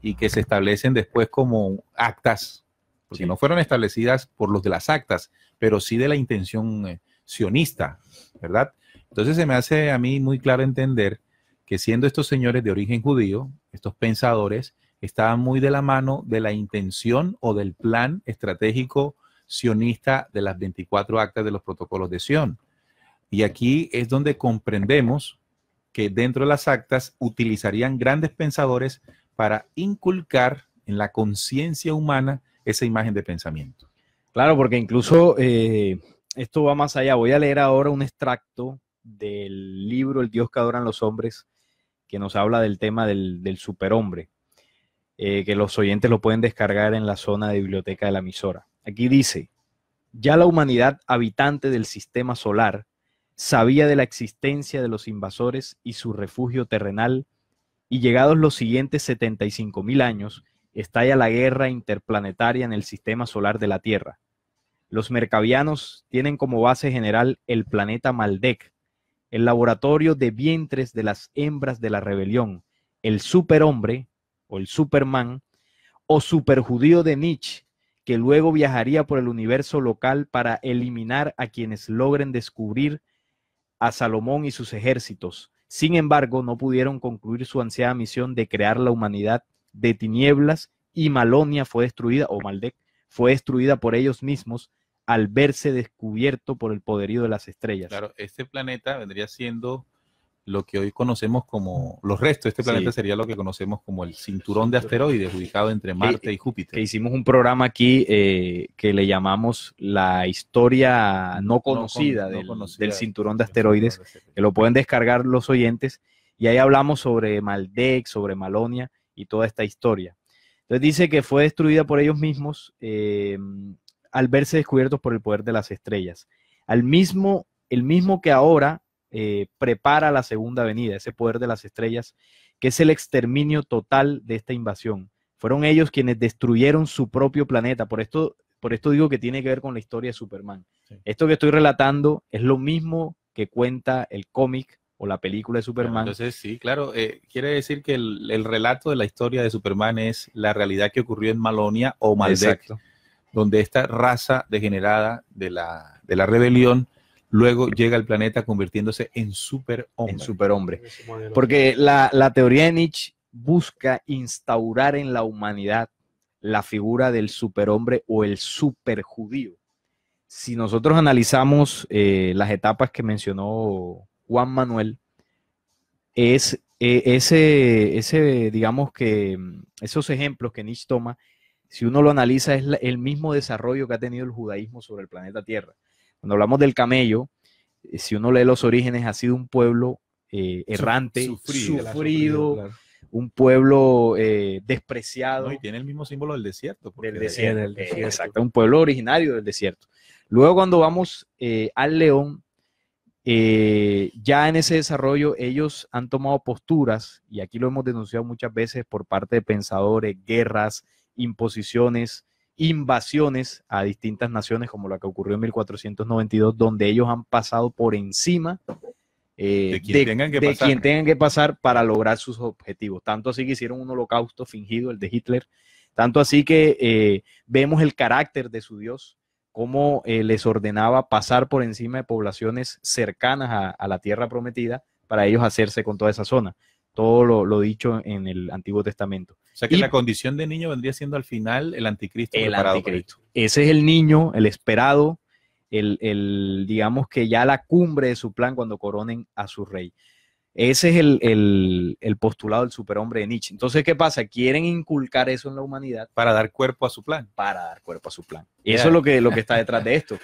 y que se establecen después como actas, porque no fueron establecidas por los de las actas, pero sí de la intención sionista, ¿verdad? Entonces se me hace a mí muy claro entender que siendo estos señores de origen judío, estos pensadores, estaban muy de la mano de la intención o del plan estratégico sionista de las 24 actas de los protocolos de Sion. Y aquí es donde comprendemos que dentro de las actas utilizarían grandes pensadores para inculcar en la conciencia humana esa imagen de pensamiento. Claro, porque incluso esto va más allá. Voy a leer ahora un extracto del libro El Dios que adoran los hombres, que nos habla del tema del superhombre, que los oyentes lo pueden descargar en la zona de biblioteca de la emisora. Aquí dice: ya la humanidad habitante del sistema solar sabía de la existencia de los invasores y su refugio terrenal, y llegados los siguientes 75.000 años, estalla la guerra interplanetaria en el sistema solar de la Tierra. Los mercavianos tienen como base general el planeta Maldek, el laboratorio de vientres de las hembras de la rebelión, el superhombre o el Superman o superjudío de Nietzsche, que luego viajaría por el universo local para eliminar a quienes logren descubrir a Salomón y sus ejércitos. Sin embargo, no pudieron concluir su ansiada misión de crear la humanidad de tinieblas, y Malonia fue destruida, o Maldek fue destruida por ellos mismos al verse descubierto por el poderío de las estrellas. Claro, este planeta vendría siendo lo que hoy conocemos como los restos de este planeta, Sí. sería lo que conocemos como el cinturón de asteroides ubicado entre Marte y Júpiter. Que hicimos un programa aquí que le llamamos la historia no conocida, del cinturón de asteroides, que lo pueden descargar los oyentes, y ahí hablamos sobre Maldek, sobre Malonia y toda esta historia. Entonces dice que fue destruida por ellos mismos al verse descubiertos por el poder de las estrellas. El mismo que ahora prepara la segunda venida, ese poder de las estrellas, que es el exterminio total de esta invasión. Fueron ellos quienes destruyeron su propio planeta. Por esto digo que tiene que ver con la historia de Superman. Sí. Esto que estoy relatando es lo mismo que cuenta el cómic o la película de Superman. Entonces, sí, claro, quiere decir que el relato de la historia de Superman es la realidad que ocurrió en Malonia o Maldek, donde esta raza degenerada de la rebelión luego llega al planeta convirtiéndose en superhombre. Porque la teoría de Nietzsche busca instaurar en la humanidad la figura del superhombre o el superjudío. Si nosotros analizamos las etapas que mencionó Juan Manuel, digamos que esos ejemplos que Nietzsche toma, si uno lo analiza, es el mismo desarrollo que ha tenido el judaísmo sobre el planeta Tierra. Cuando hablamos del camello, si uno lee los orígenes, ha sido un pueblo errante, sufrido, claro. Un pueblo despreciado. No, y tiene el mismo símbolo del desierto. Del desierto. Exacto, un pueblo originario del desierto. Luego cuando vamos al león, ya en ese desarrollo ellos han tomado posturas, y aquí lo hemos denunciado muchas veces por parte de pensadores, guerras, imposiciones, invasiones a distintas naciones, como la que ocurrió en 1492, donde ellos han pasado por encima de quien tengan que pasar para lograr sus objetivos. Tanto así que hicieron un holocausto fingido, el de Hitler, tanto así que vemos el carácter de su Dios, cómo les ordenaba pasar por encima de poblaciones cercanas a la tierra prometida para ellos hacerse con toda esa zona. Todo lo dicho en el Antiguo Testamento. O sea que la condición de niño vendría siendo al final el anticristo. Ese es el niño, el esperado, digamos que ya la cumbre de su plan cuando coronen a su rey. Ese es el postulado del superhombre de Nietzsche. Entonces, ¿qué pasa? Quieren inculcar eso en la humanidad. Para dar cuerpo a su plan. Para dar cuerpo a su plan. Y eso es lo que está detrás de esto.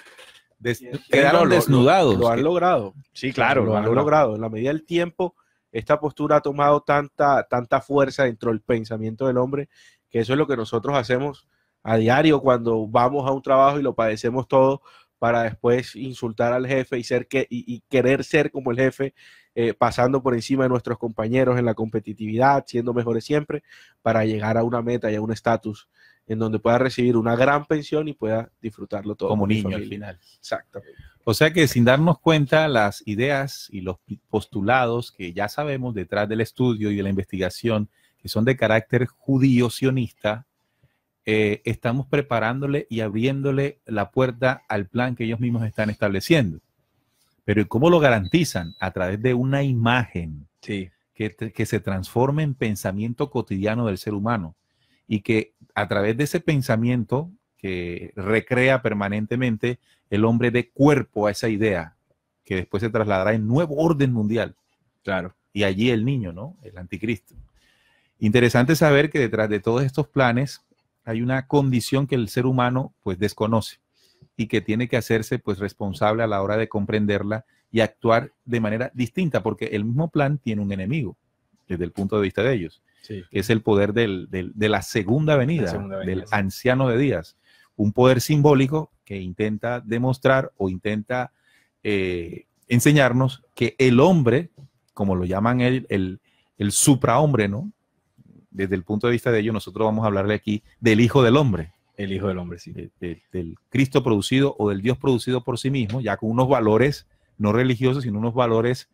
Quedaron desnudados. Lo han logrado. Sí, claro. Lo han logrado. En la medida del tiempo, esta postura ha tomado tanta fuerza dentro del pensamiento del hombre, que eso es lo que nosotros hacemos a diario cuando vamos a un trabajo y lo padecemos todo, para después insultar al jefe y querer ser como el jefe, pasando por encima de nuestros compañeros en la competitividad, siendo mejores siempre, para llegar a una meta y a un estatus en donde pueda recibir una gran pensión y pueda disfrutarlo todo. Como niño al final. Exactamente. O sea que sin darnos cuenta, las ideas y los postulados que ya sabemos detrás del estudio y de la investigación, que son de carácter judío-sionista, estamos preparándole y abriéndole la puerta al plan que ellos mismos están estableciendo. Pero ¿cómo lo garantizan? A través de una imagen que se transforme en pensamiento cotidiano del ser humano, y que a través de ese pensamiento que recrea permanentemente, el hombre dé cuerpo a esa idea que después se trasladará en nuevo orden mundial. Claro. Y allí el niño, ¿no? El anticristo. Interesante saber que detrás de todos estos planes hay una condición que el ser humano pues desconoce y que tiene que hacerse pues responsable a la hora de comprenderla y actuar de manera distinta, porque el mismo plan tiene un enemigo desde el punto de vista de ellos, que es el poder de la segunda venida, del anciano de días, un poder simbólico que intenta demostrar o intenta enseñarnos que el hombre, como lo llaman el suprahombre, ¿no? Desde el punto de vista de ellos, nosotros vamos a hablarle aquí del Hijo del Hombre. El Hijo del Hombre, sí. Del Cristo producido o del Dios producido por sí mismo, ya con unos valores no religiosos, sino unos valores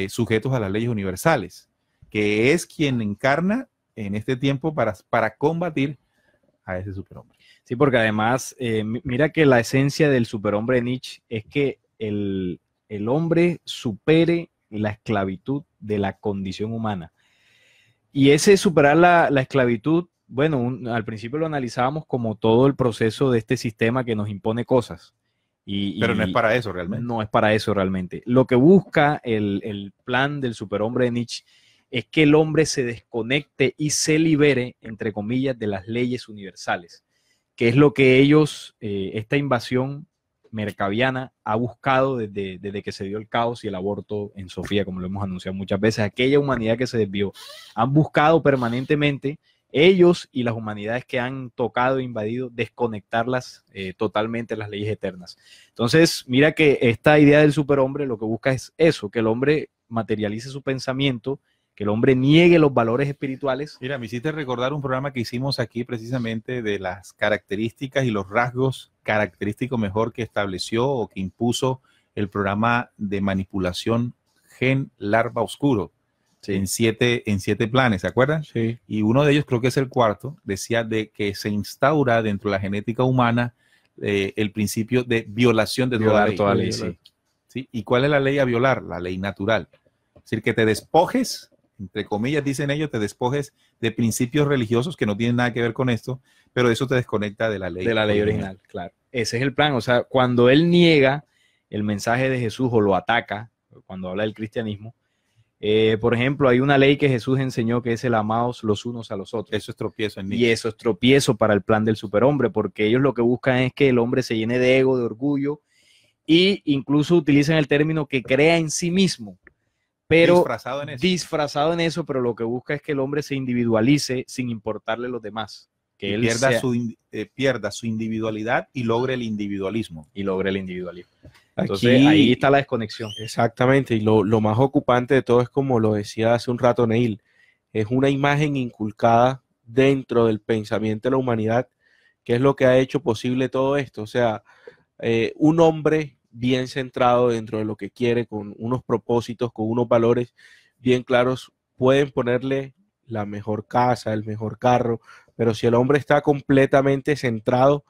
sujetos a las leyes universales, que es quien encarna en este tiempo para combatir a ese superhombre. Sí, porque además, mira que la esencia del superhombre de Nietzsche es que el hombre supere la esclavitud de la condición humana. Y ese superar la esclavitud, bueno, al principio lo analizábamos como todo el proceso de este sistema que nos impone cosas. Pero no es para eso realmente. No es para eso realmente. Lo que busca el plan del superhombre de Nietzsche es que el hombre se desconecte y se libere, entre comillas, de las leyes universales, que es lo que ellos, esta invasión mercaviana, ha buscado desde que se dio el caos y el aborto en Sofía, como lo hemos anunciado muchas veces. Aquella humanidad que se desvió, han buscado permanentemente, ellos y las humanidades que han tocado e invadido, desconectarlas totalmente de las leyes eternas. Entonces, mira que esta idea del superhombre lo que busca es eso, que el hombre materialice su pensamiento, que el hombre niegue los valores espirituales. Mira, me hiciste recordar un programa que hicimos aquí precisamente de las características y los rasgos característicos mejor que estableció o que impuso el programa de manipulación Gen Larva Oscuro. Sí. en siete planes, ¿se acuerdan? Sí. Y uno de ellos, creo que es el cuarto, decía de que se instaura dentro de la genética humana el principio de violación de toda ley. Sí. ¿Sí? ¿Y cuál es la ley a violar? La ley natural. Es decir, que te despojes, entre comillas dicen ellos, te despojes de principios religiosos que no tienen nada que ver con esto, pero eso te desconecta de la ley. De la ley original, claro. Ese es el plan. O sea, cuando él niega el mensaje de Jesús o lo ataca, cuando habla del cristianismo, por ejemplo, hay una ley que Jesús enseñó que es el amaos los unos a los otros. Eso es tropiezo en Nietzsche. Y eso es tropiezo para el plan del superhombre, porque ellos lo que buscan es que el hombre se llene de ego, de orgullo, e incluso utilizan el término que crea en sí mismo, pero disfrazado en eso, pero lo que busca es que el hombre se individualice sin importarle los demás. Que él pierda su individualidad y logre el individualismo. Entonces, ahí está la desconexión. Exactamente, y lo más ocupante de todo es, como lo decía hace un rato Neil, es una imagen inculcada dentro del pensamiento de la humanidad, que es lo que ha hecho posible todo esto. O sea, un hombre bien centrado dentro de lo que quiere, con unos propósitos, con unos valores bien claros, pueden ponerle la mejor casa, el mejor carro, pero si el hombre está completamente centrado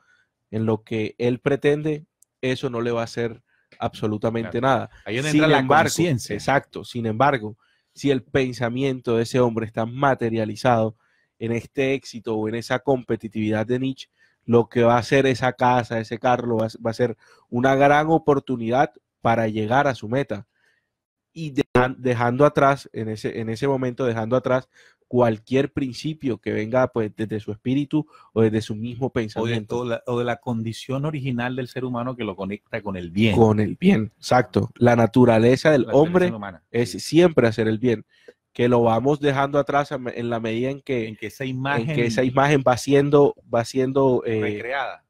en lo que él pretende, eso no le va a hacer absolutamente nada. Ahí entra la conciencia. Exacto. Sin embargo, si el pensamiento de ese hombre está materializado en este éxito o en esa competitividad de Nietzsche, lo que va a hacer esa casa, ese carro, va a ser una gran oportunidad para llegar a su meta. Y dejando atrás, en ese momento, dejando atrás cualquier principio que venga pues desde su espíritu o desde su mismo pensamiento. O de la condición original del ser humano que lo conecta con el bien. Con el bien, exacto. La naturaleza del hombre es siempre hacer el bien, que lo vamos dejando atrás en la medida en que esa imagen va siendo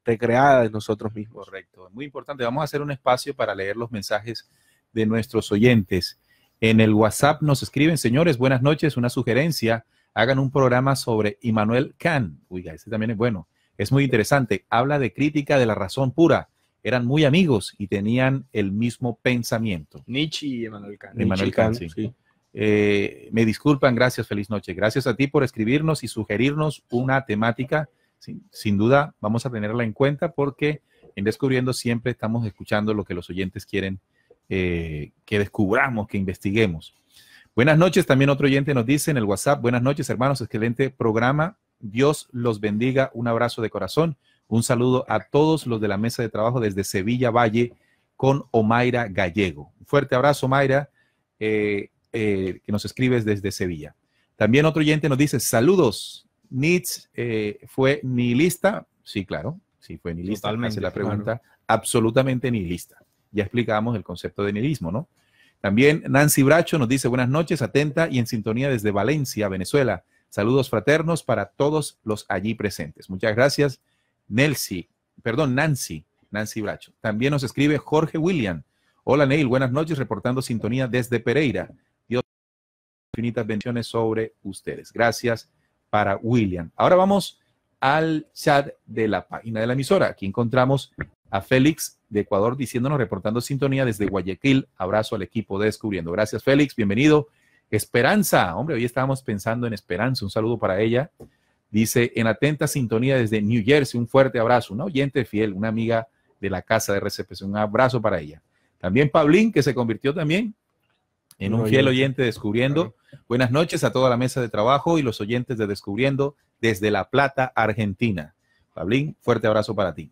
recreada en nosotros mismos. Correcto, muy importante. Vamos a hacer un espacio para leer los mensajes de nuestros oyentes. En el WhatsApp nos escriben: señores, buenas noches, una sugerencia, hagan un programa sobre Immanuel Kant. Oiga, ese también es bueno, es muy interesante, habla de crítica de la razón pura, eran muy amigos y tenían el mismo pensamiento. Nietzsche y Immanuel Kant. Immanuel Kant, sí. Me disculpan, gracias, feliz noche. Gracias a ti por escribirnos y sugerirnos una temática. Sin duda vamos a tenerla en cuenta, porque en Descubriendo siempre estamos escuchando lo que los oyentes quieren que descubramos, que investiguemos. Buenas noches, también otro oyente nos dice en el WhatsApp: buenas noches, hermanos, excelente programa, Dios los bendiga, un abrazo de corazón, un saludo a todos los de la mesa de trabajo desde Sevilla Valle con Omaira Gallego. Un fuerte abrazo, Omaira, que nos escribes desde Sevilla. También otro oyente nos dice: saludos, Nietzsche fue nihilista. Sí, claro, sí fue nihilista. Totalmente, hace la pregunta, claro. Absolutamente nihilista. Ya explicamos el concepto de nihilismo, ¿no? También Nancy Bracho nos dice: buenas noches, atenta y en sintonía desde Valencia, Venezuela. Saludos fraternos para todos los allí presentes. Muchas gracias, Nancy Bracho. También nos escribe Jorge William: hola Neil, buenas noches, reportando sintonía desde Pereira. Dios, infinitas bendiciones sobre ustedes. Gracias para William. Ahora vamos al chat de la página de la emisora. Aquí encontramos a Félix de Ecuador diciéndonos, reportando sintonía desde Guayaquil. Abrazo al equipo de Descubriendo. Gracias, Félix, bienvenido. Esperanza, hombre, hoy estábamos pensando en Esperanza, un saludo para ella. Dice: en atenta sintonía desde New Jersey, un fuerte abrazo. Una oyente fiel, una amiga de la casa de RCPC, un abrazo para ella. También Pablín, que se convirtió también en un fiel oyente de Descubriendo. Claro. Buenas noches a toda la mesa de trabajo y los oyentes de Descubriendo desde La Plata, Argentina. Pablín, fuerte abrazo para ti.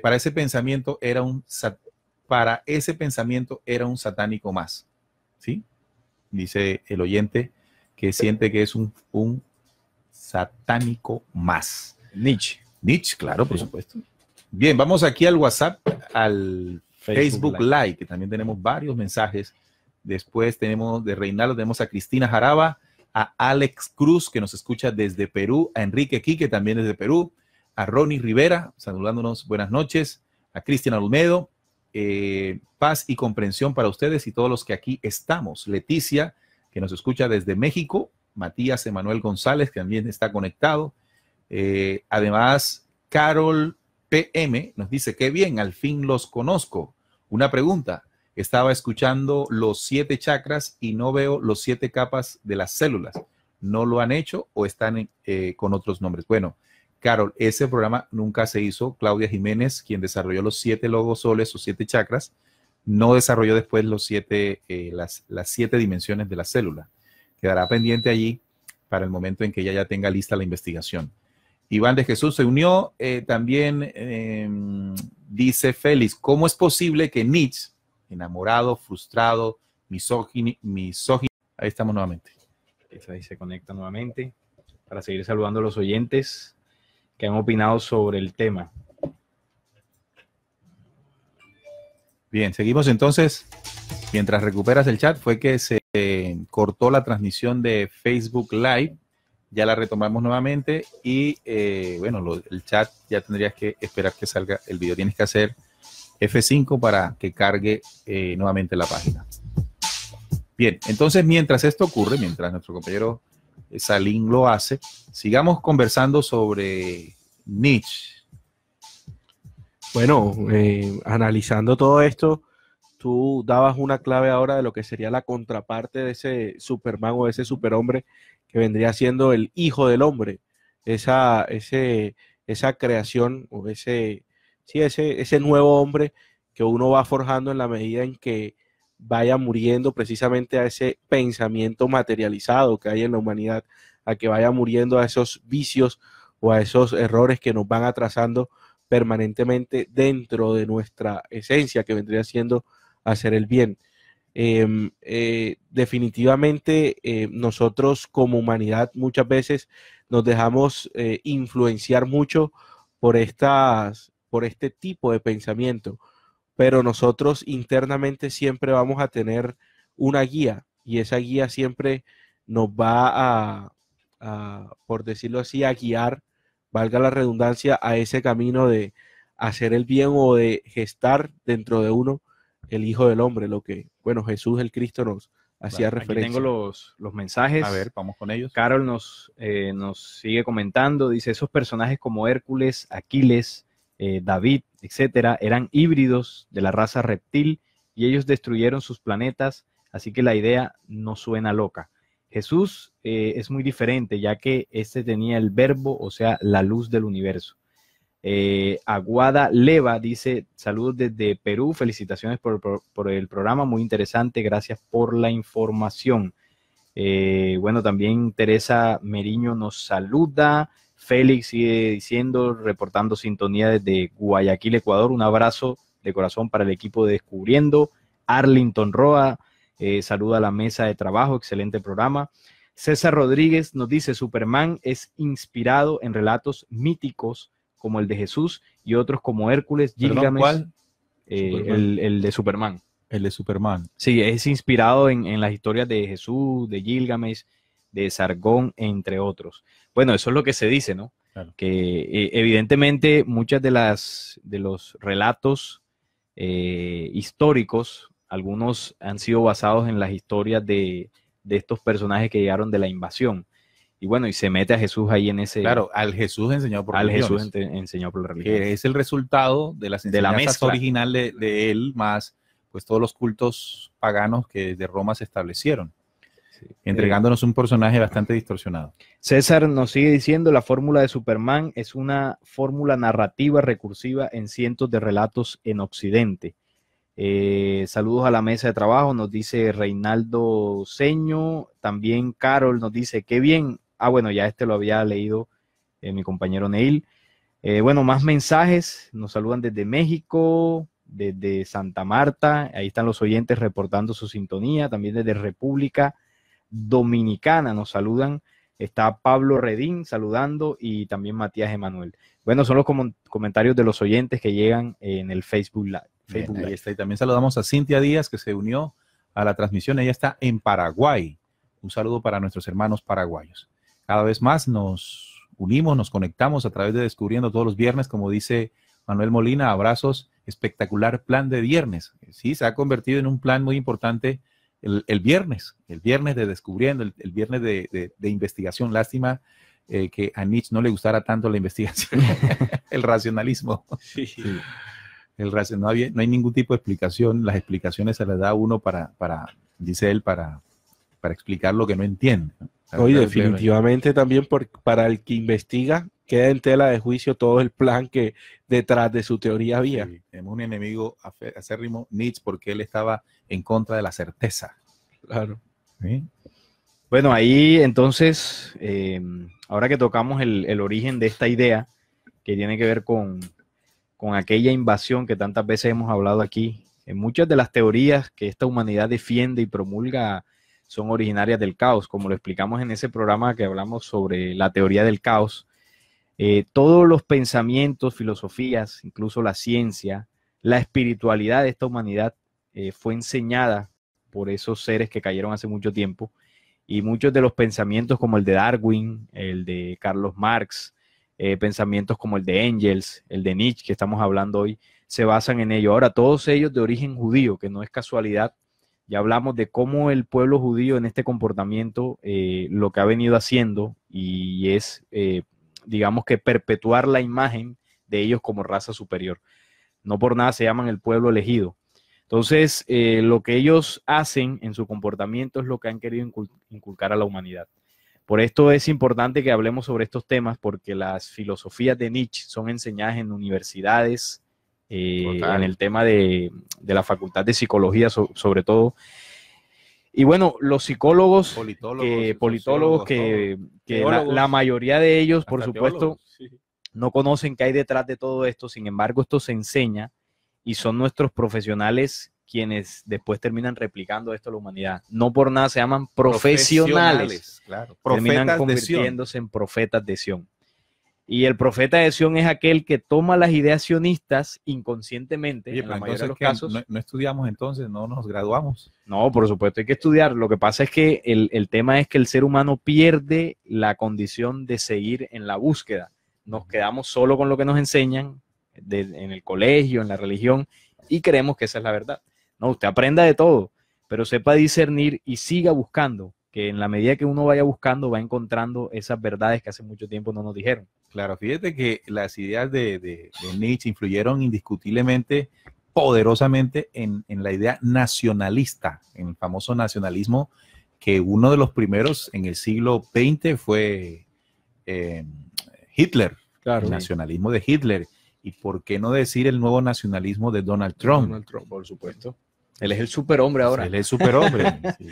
Para ese pensamiento era un satánico más, ¿sí? Dice el oyente que siente que es un satánico más. Nietzsche. Nietzsche, claro, por supuesto. Bien, vamos aquí al WhatsApp, al Facebook Live, que también tenemos varios mensajes. Después tenemos de Reinaldo, tenemos a Cristina Jaraba, a Alex Cruz, que nos escucha desde Perú, a Enrique Quique, también desde Perú, a Ronnie Rivera, saludándonos, buenas noches, a Cristian Olmedo, paz y comprensión para ustedes y todos los que aquí estamos. Leticia, que nos escucha desde México, Matías Emanuel González, que también está conectado. Además, Carol PM nos dice, qué bien, al fin los conozco. Una pregunta, estaba escuchando los 7 chakras y no veo los 7 capas de las células. ¿No lo han hecho o están con otros nombres? Bueno, Carol, ese programa nunca se hizo. Claudia Jiménez, quien desarrolló los 7 logos soles o 7 chakras, no desarrolló después las 7 dimensiones de la célula. Quedará pendiente allí para el momento en que ella ya tenga lista la investigación. Iván de Jesús se unió. También dice Félix, ¿cómo es posible que Nietzsche, enamorado, frustrado, misógino, ahí estamos nuevamente. Ahí se conecta nuevamente para seguir saludando a los oyentes que han opinado sobre el tema. Bien, seguimos entonces. Mientras recuperas el chat, fue que se cortó la transmisión de Facebook Live. Ya la retomamos nuevamente y bueno, el chat ya tendrías que esperar que salga el video. Tienes que hacer F5 para que cargue nuevamente la página. Bien, entonces mientras esto ocurre, mientras nuestro compañero Salim lo hace, sigamos conversando sobre Nietzsche. Bueno, analizando todo esto, tú dabas una clave ahora de lo que sería la contraparte de ese Superman o de ese superhombre que vendría siendo el hijo del hombre, esa creación o ese nuevo hombre que uno va forjando en la medida en que vaya muriendo precisamente a ese pensamiento materializado que hay en la humanidad, a que vaya muriendo a esos vicios o a esos errores que nos van atrasando permanentemente dentro de nuestra esencia, que vendría siendo hacer el bien. Definitivamente nosotros como humanidad muchas veces nos dejamos influenciar mucho por este tipo de pensamiento, pero nosotros internamente siempre vamos a tener una guía y esa guía siempre nos va por decirlo así, a guiar, valga la redundancia, a ese camino de hacer el bien o de gestar dentro de uno el Hijo del Hombre, lo que, bueno, Jesús el Cristo nos hacía referencia. Aquí tengo los mensajes. A ver, vamos con ellos. Carol nos sigue comentando, dice, esos personajes como Hércules, Aquiles, David, etcétera, eran híbridos de la raza reptil y ellos destruyeron sus planetas, así que la idea no suena loca. Jesús es muy diferente, ya que este tenía el verbo, o sea, la luz del universo. Aguada Leva dice, saludos desde Perú, felicitaciones por el programa, muy interesante, gracias por la información. Bueno, también Teresa Meriño nos saluda, Félix sigue diciendo, reportando sintonía desde Guayaquil, Ecuador, un abrazo de corazón para el equipo de Descubriendo. Arlington Roa saluda a la mesa de trabajo, excelente programa. César Rodríguez nos dice, Superman es inspirado en relatos míticos como el de Jesús y otros como Hércules, Gilgamesh. ¿Cuál? El de Superman. El de Superman. Sí, es inspirado en las historias de Jesús, de Gilgamesh, de Sargón, entre otros. Bueno, eso es lo que se dice, ¿no? Claro. Que evidentemente muchas de los relatos históricos, algunos han sido basados en las historias de estos personajes que llegaron de la invasión. Y bueno, y se mete a Jesús ahí en ese... Claro, al Jesús enseñado por religiones. Al Jesús enseñado por la religión. Que es el resultado de las enseñanzas original de él, más pues todos los cultos paganos que desde Roma se establecieron. Sí. Entregándonos un personaje bastante distorsionado. César nos sigue diciendo, la fórmula de Superman es una fórmula narrativa recursiva en cientos de relatos en Occidente. Saludos a la mesa de trabajo, nos dice Reinaldo Ceño. También Carol nos dice, qué bien. Ah, bueno, ya este lo había leído mi compañero Neil. Bueno, más mensajes. Nos saludan desde México, desde Santa Marta. Ahí están los oyentes reportando su sintonía. También desde República Dominicana nos saludan. Está Pablo Redín saludando y también Matías Emanuel. Bueno, son los comentarios de los oyentes que llegan en el Facebook Live. Bien, ahí está. Y también saludamos a Cintia Díaz, que se unió a la transmisión. Ella está en Paraguay. Un saludo para nuestros hermanos paraguayos. Cada vez más nos unimos, nos conectamos a través de Descubriendo todos los viernes, como dice Manuel Molina. Abrazos, espectacular plan de viernes. Sí, se ha convertido en un plan muy importante el viernes de Descubriendo, el viernes de investigación. Lástima que a Nietzsche no le gustara tanto la investigación, el racionalismo. Sí. No hay ningún tipo de explicación. Las explicaciones se las da a uno dice él, para explicar lo que no entiende. Oye, definitivamente también para el que investiga queda en tela de juicio todo el plan que detrás de su teoría había. Sí, tenemos un enemigo acérrimo, Nietzsche, porque él estaba en contra de la certeza. Claro. ¿Sí? Bueno, ahí entonces, ahora que tocamos el origen de esta idea, que tiene que ver con aquella invasión que tantas veces hemos hablado aquí, en muchas de las teorías que esta humanidad defiende y promulga son originarias del caos, como lo explicamos en ese programa que hablamos sobre la teoría del caos. Todos los pensamientos, filosofías, incluso la ciencia, la espiritualidad de esta humanidad fue enseñada por esos seres que cayeron hace mucho tiempo, y muchos de los pensamientos como el de Darwin, el de Carlos Marx, pensamientos como el de Engels, el de Nietzsche que estamos hablando hoy, se basan en ello. Ahora, todos ellos de origen judío, que no es casualidad. Ya hablamos de cómo el pueblo judío en este comportamiento lo que ha venido haciendo y es, digamos que perpetuar la imagen de ellos como raza superior. No por nada se llaman el pueblo elegido. Entonces, lo que ellos hacen en su comportamiento es lo que han querido inculcar a la humanidad. Por esto es importante que hablemos sobre estos temas, porque las filosofías de Nietzsche son enseñadas en universidades, en el tema de la Facultad de Psicología sobre todo. Y bueno, los psicólogos, politólogos que la mayoría de ellos, por supuesto, no conocen qué hay detrás de todo esto. Sin embargo, esto se enseña y son nuestros profesionales quienes después terminan replicando esto a la humanidad. No por nada se llaman profesionales. Claro. Terminan convirtiéndose en profetas de Sion. Y el profeta de Sion es aquel que toma las ideas sionistas inconscientemente. Oye, en la mayoría de los casos. casos. No estudiamos entonces, no nos graduamos. No, por supuesto, hay que estudiar. Lo que pasa es que el tema es que el ser humano pierde la condición de seguir en la búsqueda. Nos quedamos solo con lo que nos enseñan en el colegio, en la religión, y creemos que esa es la verdad. No, usted aprenda de todo, pero sepa discernir y siga buscando, que en la medida que uno vaya buscando, va encontrando esas verdades que hace mucho tiempo no nos dijeron. Claro, fíjate que las ideas de Nietzsche influyeron indiscutiblemente, poderosamente en la idea nacionalista, en el famoso nacionalismo, que uno de los primeros en el siglo XX fue Hitler, claro, el nacionalismo de Hitler. Y por qué no decir el nuevo nacionalismo de Donald Trump. Por supuesto. Él es el superhombre ahora. Él es el superhombre. Sí.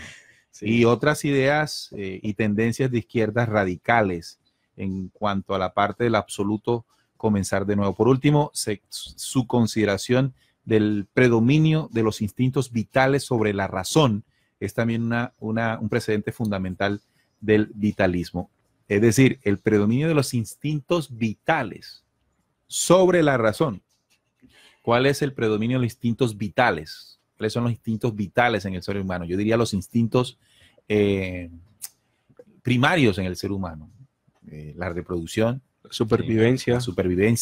Sí. Y otras ideas y tendencias de izquierdas radicales en cuanto a la parte del absoluto comenzar de nuevo. Por último, su consideración del predominio de los instintos vitales sobre la razón es también un precedente fundamental del vitalismo. Es decir, el predominio de los instintos vitales sobre la razón. ¿Cuál es el predominio de los instintos vitales? ¿Cuáles son los instintos vitales en el ser humano? Yo diría los instintos primarios en el ser humano. La reproducción, supervivencia,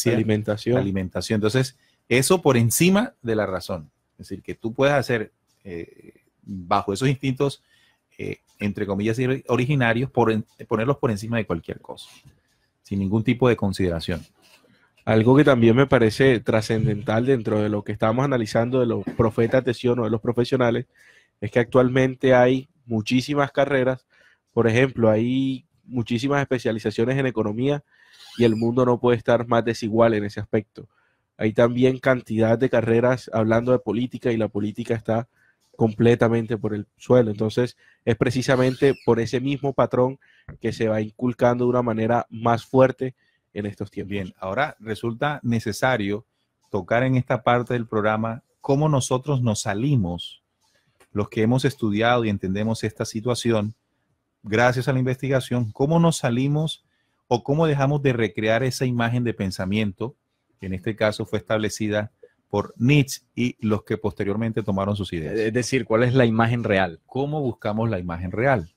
alimentación. Entonces, eso por encima de la razón. Es decir, que tú puedes hacer bajo esos instintos, entre comillas, originarios, ponerlos por encima de cualquier cosa, sin ningún tipo de consideración. Algo que también me parece trascendental dentro de lo que estamos analizando de los profetas de Sion o de los profesionales, es que actualmente hay muchísimas carreras. Por ejemplo, hay muchísimas especializaciones en economía y el mundo no puede estar más desigual en ese aspecto. Hay también cantidad de carreras hablando de política y la política está completamente por el suelo. Entonces, es precisamente por ese mismo patrón que se va inculcando de una manera más fuerte en estos tiempos. Bien, ahora resulta necesario tocar en esta parte del programa cómo nosotros nos salimos, los que hemos estudiado y entendemos esta situación, gracias a la investigación, cómo nos salimos o cómo dejamos de recrear esa imagen de pensamiento, que en este caso fue establecida por Nietzsche y los que posteriormente tomaron sus ideas. Es decir, ¿cuál es la imagen real? ¿Cómo buscamos la imagen real?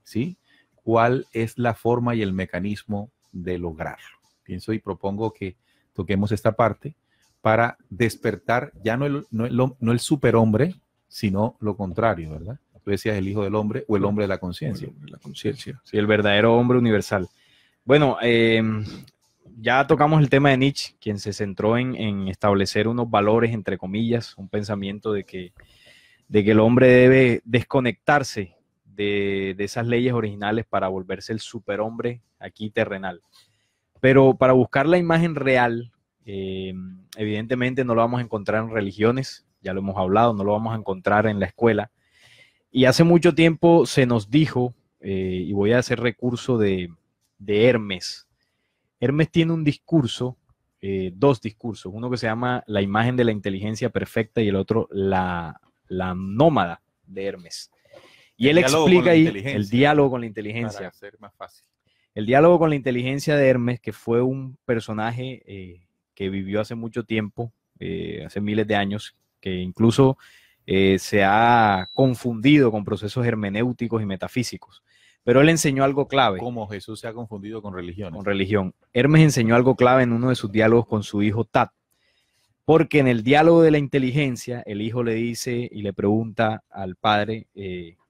¿Sí? ¿Cuál es la forma y el mecanismo de lograrlo? Pienso y propongo que toquemos esta parte para despertar ya no el superhombre, sino lo contrario, ¿verdad? Tú decías el hijo del hombre o el hombre de la conciencia. La conciencia. Sí, el verdadero hombre universal. Bueno, ya tocamos el tema de Nietzsche, quien se centró en establecer unos valores, entre comillas, un pensamiento de que el hombre debe desconectarse de esas leyes originales para volverse el superhombre aquí terrenal. Pero para buscar la imagen real, evidentemente no lo vamos a encontrar en religiones, ya lo hemos hablado, no lo vamos a encontrar en la escuela. Y hace mucho tiempo se nos dijo, y voy a hacer recurso de Hermes. Hermes tiene un discurso, dos discursos, uno que se llama La imagen de la inteligencia perfecta y el otro la nómada de Hermes. Y él explica ahí el diálogo con la inteligencia. Para hacer más fácil. El diálogo con la inteligencia de Hermes, que fue un personaje que vivió hace mucho tiempo, hace miles de años, que incluso se ha confundido con procesos hermenéuticos y metafísicos. Pero él enseñó algo clave. Como Jesús se ha confundido con religiones. Con religión. Hermes enseñó algo clave en uno de sus diálogos con su hijo Tat. Porque en el diálogo de la inteligencia, el hijo le dice y le pregunta al padre,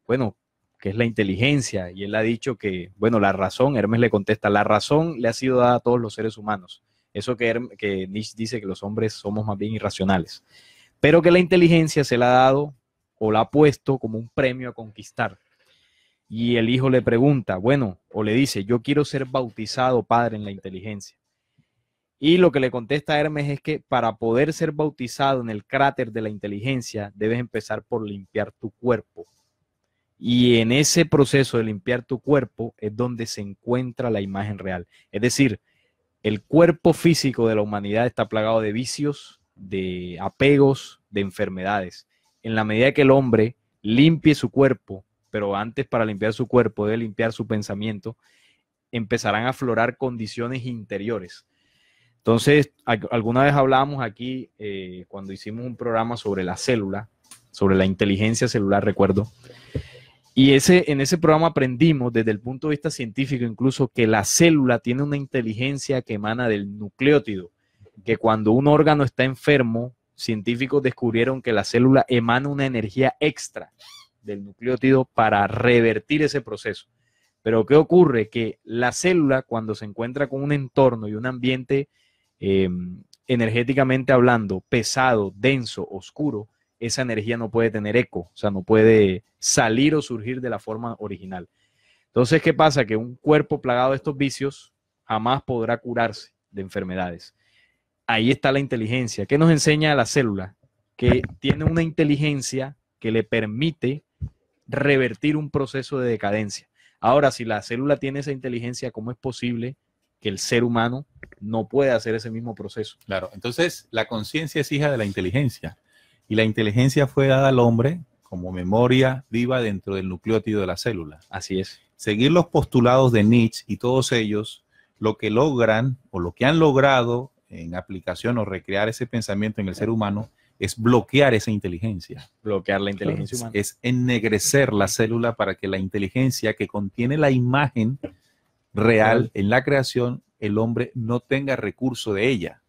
bueno, ¿qué es la inteligencia? Y él ha dicho que, bueno, la razón, Hermes le contesta, la razón le ha sido dada a todos los seres humanos. Eso que Nietzsche dice que los hombres somos más bien irracionales. Pero que la inteligencia se la ha dado o la ha puesto como un premio a conquistar. Y el hijo le pregunta, bueno, o le dice, yo quiero ser bautizado, padre, en la inteligencia. Y lo que le contesta Hermes es que para poder ser bautizado en el cráter de la inteligencia, debes empezar por limpiar tu cuerpo. Y en ese proceso de limpiar tu cuerpo es donde se encuentra la imagen real. Es decir, el cuerpo físico de la humanidad está plagado de vicios, de apegos, de enfermedades. En la medida que el hombre limpie su cuerpo, pero antes para limpiar su cuerpo debe limpiar su pensamiento, empezarán a aflorar condiciones interiores. Entonces, alguna vez hablábamos aquí, cuando hicimos un programa sobre la célula, sobre la inteligencia celular, recuerdo, y en ese programa aprendimos desde el punto de vista científico incluso que la célula tiene una inteligencia que emana del nucleótido, que cuando un órgano está enfermo, científicos descubrieron que la célula emana una energía extra del nucleótido para revertir ese proceso. Pero ¿qué ocurre? Que la célula, cuando se encuentra con un entorno y un ambiente energéticamente hablando, pesado, denso, oscuro, esa energía no puede tener eco, o sea, no puede salir o surgir de la forma original. Entonces, ¿qué pasa? Que un cuerpo plagado de estos vicios jamás podrá curarse de enfermedades. Ahí está la inteligencia. ¿Qué nos enseña la célula? Que tiene una inteligencia que le permite revertir un proceso de decadencia. Ahora, si la célula tiene esa inteligencia, ¿cómo es posible que el ser humano no pueda hacer ese mismo proceso? Claro, entonces la conciencia es hija de la inteligencia y la inteligencia fue dada al hombre como memoria viva dentro del nucleótido de la célula. Así es. Seguir los postulados de Nietzsche y todos ellos, lo que logran o lo que han logrado en aplicación o recrear ese pensamiento en el ser humano es bloquear esa inteligencia. Bloquear la inteligencia humana. Es ennegrecer la célula para que la inteligencia que contiene la imagen real en la creación, el hombre no tenga recurso de ella.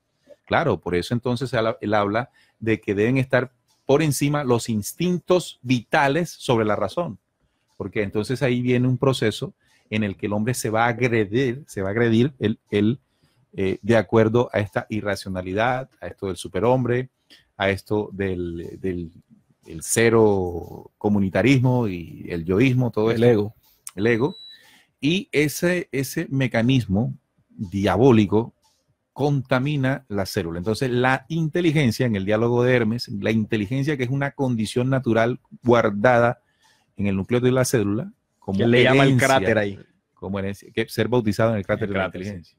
Claro, por eso entonces él habla de que deben estar por encima los instintos vitales sobre la razón, porque entonces ahí viene un proceso en el que el hombre se va a agredir de acuerdo a esta irracionalidad, a esto del superhombre, a esto del cero comunitarismo y el yoísmo, todo el ego. El ego. Y ese mecanismo diabólico contamina la célula. Entonces, la inteligencia, en el diálogo de Hermes, la inteligencia que es una condición natural guardada en el núcleo de la célula, como que le llama el cráter ahí. Como herencia, que ser bautizado en el cráter de la inteligencia.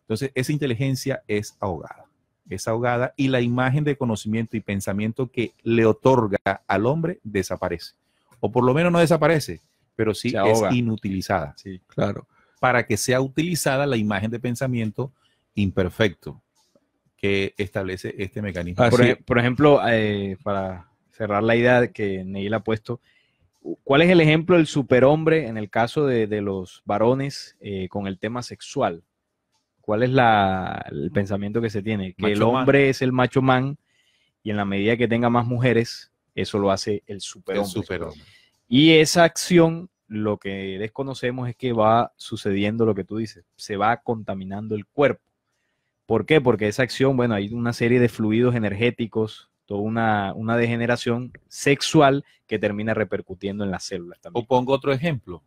Entonces, esa inteligencia es ahogada y la imagen de conocimiento y pensamiento que le otorga al hombre desaparece. O por lo menos no desaparece, pero sí Se es ahoga. inutilizada. Sí. Claro. Para que sea utilizada la imagen de pensamiento imperfecto que establece este mecanismo. Por ejemplo, para cerrar la idea que Neil ha puesto, ¿cuál es el ejemplo del superhombre en el caso de los varones con el tema sexual? ¿Cuál es el pensamiento que se tiene? Que el Macho man. hombre es el macho man y en la medida que tenga más mujeres, eso lo hace el El superhombre. superhombre. Y esa acción, lo que desconocemos es que va sucediendo lo que tú dices, se va contaminando el cuerpo. ¿Por qué? Porque esa acción, bueno, hay una serie de fluidos energéticos, toda una degeneración sexual que termina repercutiendo en las células también. O pongo otro ejemplo.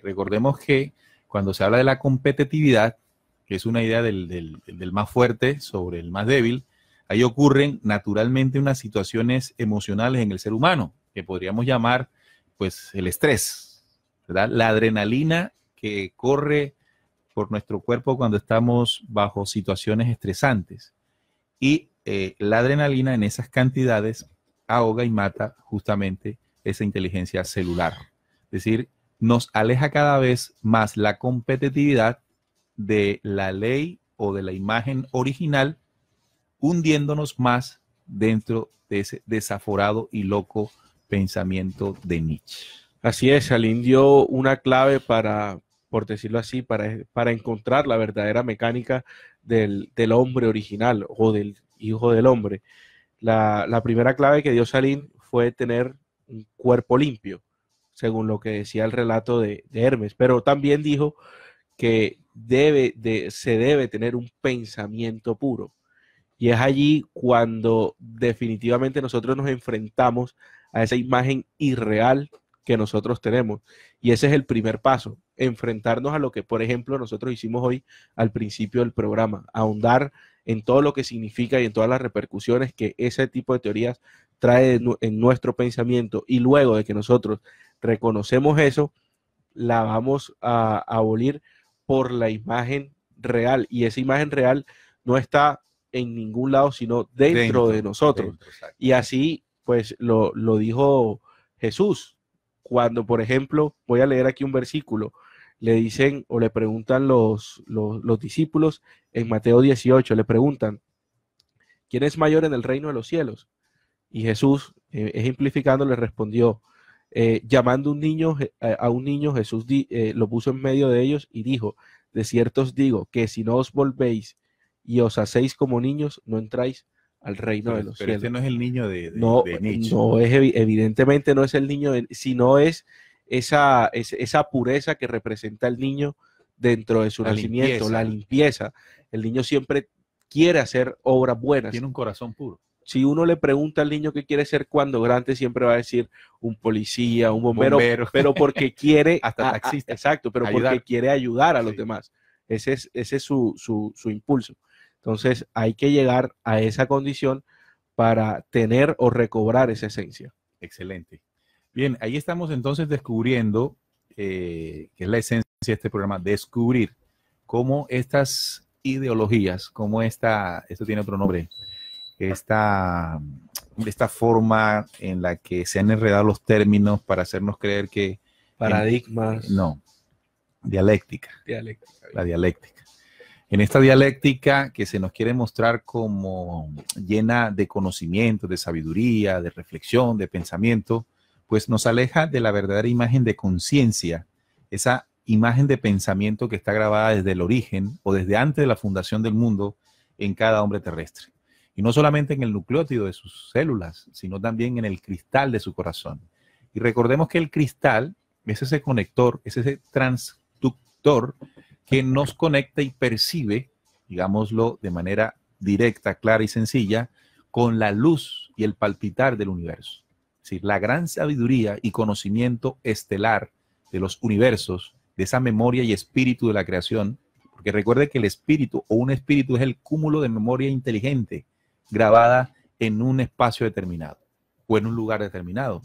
Recordemos que cuando se habla de la competitividad, que es una idea del más fuerte sobre el más débil, ahí ocurren naturalmente unas situaciones emocionales en el ser humano, que podríamos llamar pues el estrés, ¿verdad? La adrenalina que corre por nuestro cuerpo cuando estamos bajo situaciones estresantes. Y la adrenalina en esas cantidades ahoga y mata justamente esa inteligencia celular. Es decir, nos aleja cada vez más la competitividad de la ley o de la imagen original, hundiéndonos más dentro de ese desaforado y loco pensamiento de Nietzsche. Así es, Salim dio una clave para, por decirlo así, para encontrar la verdadera mecánica del hombre original o del hijo del hombre. La primera clave que dio Salim fue tener un cuerpo limpio, según lo que decía el relato de Hermes, pero también dijo que se debe tener un pensamiento puro. Y es allí cuando definitivamente nosotros nos enfrentamos a esa imagen irreal que nosotros tenemos. Y ese es el primer paso, enfrentarnos a lo que, por ejemplo, nosotros hicimos hoy al principio del programa, ahondar en todo lo que significa y en todas las repercusiones que ese tipo de teorías trae en nuestro pensamiento. Y luego de que nosotros reconocemos eso, la vamos a abolir por la imagen real. Y esa imagen real no está en ningún lado, sino dentro de nosotros. Y así, pues, lo dijo Jesús. Cuando, por ejemplo, voy a leer aquí un versículo, le dicen o le preguntan los discípulos en Mateo 18, le preguntan, ¿quién es mayor en el reino de los cielos? Y Jesús, ejemplificando, le respondió, llamando a un niño, Jesús lo puso en medio de ellos y dijo, de cierto os digo que si no os volvéis y os hacéis como niños, no entráis al reino de los cielos. Pero este no es el niño de Nietzsche. No es, evidentemente no es el niño, sino es esa pureza que representa el niño dentro de su nacimiento, la limpieza. El niño siempre quiere hacer obras buenas. Tiene un corazón puro. Si uno le pregunta al niño qué quiere ser cuando grande, siempre va a decir un policía, un bombero. Pero porque quiere, hasta taxista. Exacto, pero ayudar. Porque quiere ayudar a los demás. Ese es su impulso. Entonces hay que llegar a esa condición para tener o recobrar esa esencia. Excelente. Bien, ahí estamos entonces descubriendo, que es la esencia de este programa, descubrir cómo estas ideologías, cómo esto tiene otro nombre, esta forma en la que se han enredado los términos para hacernos creer que... Paradigmas. No, dialéctica. La dialéctica. En esta dialéctica que se nos quiere mostrar como llena de conocimiento, de sabiduría, de reflexión, de pensamiento, pues nos aleja de la verdadera imagen de conciencia, esa imagen de pensamiento que está grabada desde el origen o desde antes de la fundación del mundo en cada hombre terrestre. Y no solamente en el nucleótido de sus células, sino también en el cristal de su corazón. Y recordemos que el cristal es ese conector, es ese transductor que nos conecta y percibe, digámoslo de manera directa, clara y sencilla, con la luz y el palpitar del universo. Es decir, la gran sabiduría y conocimiento estelar de los universos, de esa memoria y espíritu de la creación, porque recuerde que el espíritu o un espíritu es el cúmulo de memoria inteligente grabada en un espacio determinado o en un lugar determinado.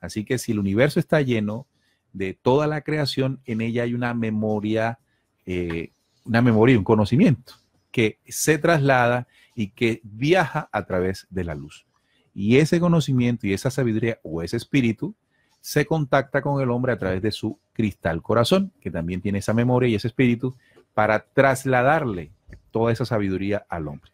Así que si el universo está lleno de toda la creación, en ella hay una memoria y un conocimiento. que se traslada y que viaja a través de la luz. Y ese conocimiento y esa sabiduría o ese espíritu se contacta con el hombre a través de su cristal corazón, que también tiene esa memoria y ese espíritu, para trasladarle toda esa sabiduría al hombre.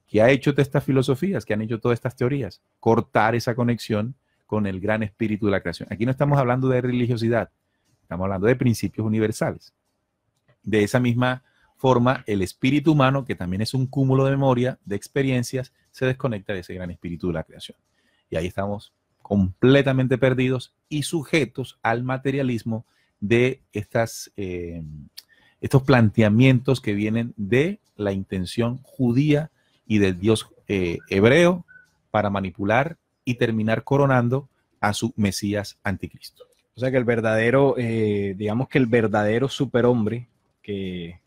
¿Qué ha hecho todas estas filosofías? ¿Qué han hecho todas estas teorías? Cortar esa conexión con el gran espíritu de la creación. Aquí no estamos hablando de religiosidad, estamos hablando de principios universales. De esa misma forma, el espíritu humano, que también es un cúmulo de memoria, de experiencias, se desconecta de ese gran espíritu de la creación. Y ahí estamos completamente perdidos y sujetos al materialismo de estos planteamientos que vienen de la intención judía y del Dios hebreo para manipular y terminar coronando a su Mesías anticristo. O sea que el verdadero, digamos que el verdadero superhombre que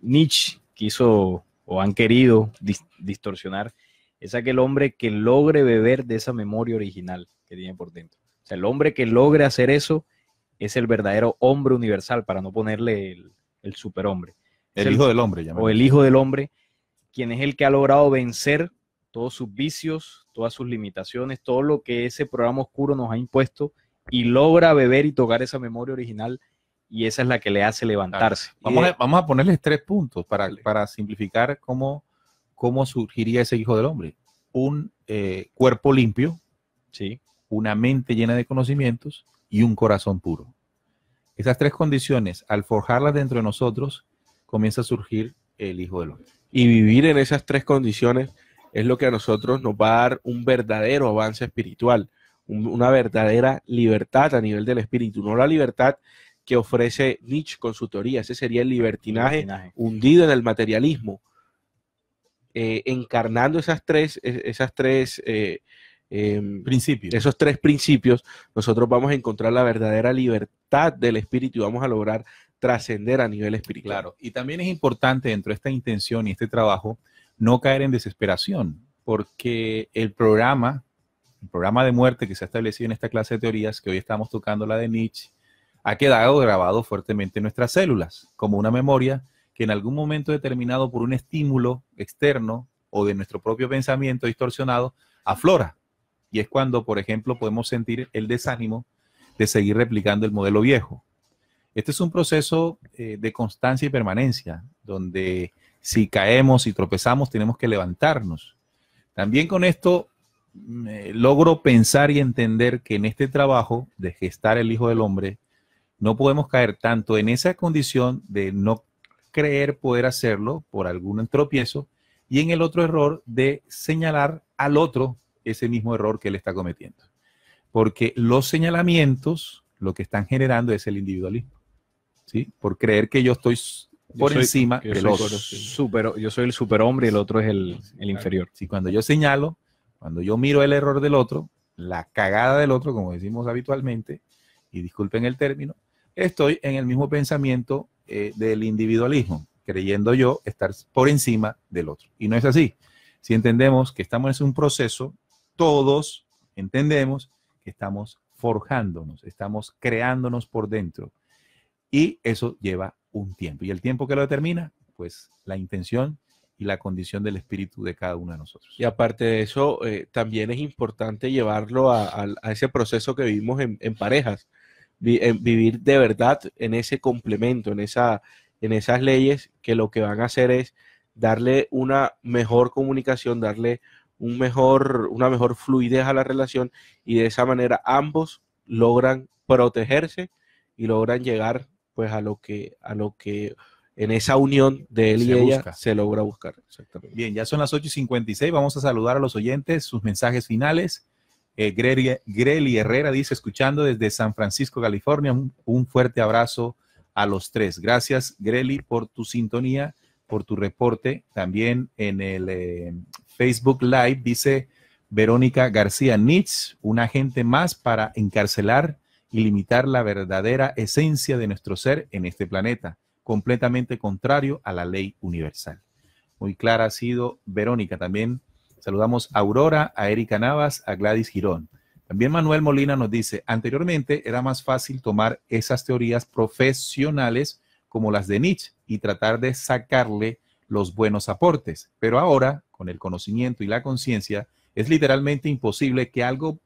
Nietzsche quiso o han querido distorsionar es aquel hombre que logre beber de esa memoria original que tiene por dentro. O sea, el hombre que logre hacer eso es el verdadero hombre universal, para no ponerle el superhombre. El hijo del hombre, llamamos. O el hijo del hombre, quien es el que ha logrado vencer todos sus vicios, todas sus limitaciones, todo lo que ese programa oscuro nos ha impuesto, y logra beber y tocar esa memoria original, y esa es la que le hace levantarse. Vamos a ponerles 3 puntos para simplificar cómo surgiría ese hijo del hombre. Un cuerpo limpio, sí, una mente llena de conocimientos y un corazón puro. Esas 3 condiciones, al forjarlas dentro de nosotros, comienza a surgir el hijo del hombre. Y vivir en esas 3 condiciones es lo que a nosotros nos va a dar un verdadero avance espiritual, una verdadera libertad a nivel del espíritu, no la libertad que ofrece Nietzsche con su teoría. Ese sería el libertinaje hundido en el materialismo. Encarnando esos tres principios, nosotros vamos a encontrar la verdadera libertad del espíritu y vamos a lograr trascender a nivel espiritual. Claro, y también es importante dentro de esta intención y este trabajo no caer en desesperación, porque el programa de muerte que se ha establecido en esta clase de teorías, que hoy estamos tocando la de Nietzsche, ha quedado grabado fuertemente en nuestras células, como una memoria que en algún momento determinado por un estímulo externo o de nuestro propio pensamiento distorsionado, aflora. Y es cuando, por ejemplo, podemos sentir el desánimo de seguir replicando el modelo viejo. Este es un proceso de constancia y permanencia, donde si caemos y tropezamos, tenemos que levantarnos. También con esto logro pensar y entender que en este trabajo de gestar el Hijo del Hombre, no podemos caer tanto en esa condición de no creer poder hacerlo por algún tropiezo, y en el otro error de señalar al otro ese mismo error que él está cometiendo. Porque los señalamientos lo que están generando es el individualismo, ¿sí? Por creer que yo estoy por encima del otro. Yo soy el superhombre y el otro es el inferior. Sí, cuando yo señalo, cuando yo miro el error del otro, la cagada del otro, como decimos habitualmente, y disculpen el término, estoy en el mismo pensamiento del individualismo, creyendo yo estar por encima del otro. Y no es así. Si entendemos que estamos en un proceso, todos entendemos que estamos forjándonos, estamos creándonos por dentro. Y eso lleva un tiempo. ¿Y el tiempo que lo determina? Pues la intención y la condición del espíritu de cada uno de nosotros. Y aparte de eso, también es importante llevarlo a ese proceso que vivimos en parejas, vivir de verdad en ese complemento, en esas leyes que lo que van a hacer es darle una mejor comunicación, darle una mejor fluidez a la relación, y de esa manera ambos logran protegerse y logran llegar pues a lo que en esa unión de él y ella se logra buscar. Exactamente. Bien, ya son las 8:56. Vamos a saludar a los oyentes, sus mensajes finales. Greli Herrera dice, escuchando desde San Francisco, California, un fuerte abrazo a los 3. Gracias, Greli, por tu sintonía, por tu reporte. También en el Facebook Live dice Verónica García, Nietzsche, un agente más para encarcelar y limitar la verdadera esencia de nuestro ser en este planeta, completamente contrario a la ley universal. Muy clara ha sido Verónica. También saludamos a Aurora, a Erika Navas, a Gladys Girón. También Manuel Molina nos dice, anteriormente era más fácil tomar esas teorías profesionales como las de Nietzsche y tratar de sacarle los buenos aportes. Pero ahora, con el conocimiento y la conciencia, es literalmente imposible que algo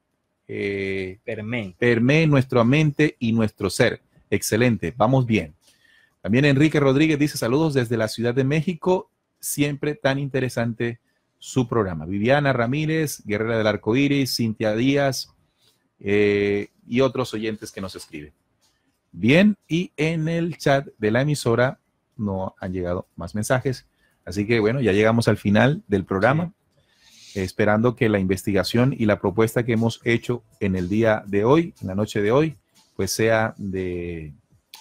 permee nuestra mente y nuestro ser. Excelente, vamos bien. También Enrique Rodríguez dice saludos desde la Ciudad de México, siempre tan interesante su programa. Viviana Ramírez, Guerrera del Arco Iris, Cintia Díaz y otros oyentes que nos escriben. Bien, y en el chat de la emisora no han llegado más mensajes, así que bueno, ya llegamos al final del programa. Sí. Esperando que la investigación y la propuesta que hemos hecho en el día de hoy, en la noche de hoy, pues sea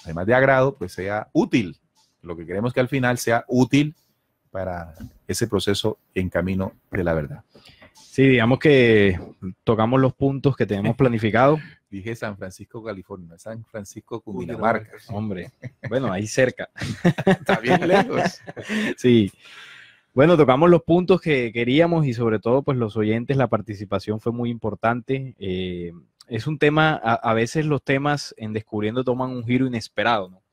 además de agrado, pues sea útil. Lo que queremos que al final sea útil para ese proceso en camino de la verdad. Sí, digamos que tocamos los puntos que tenemos planificado. Dije San Francisco, California, San Francisco, Cundinamarca. Hombre, bueno, ahí cerca. Está bien lejos. Sí. Bueno, tocamos los puntos que queríamos y sobre todo, pues los oyentes, la participación fue muy importante. Es un tema, a veces los temas en Descubriendo toman un giro inesperado, ¿no?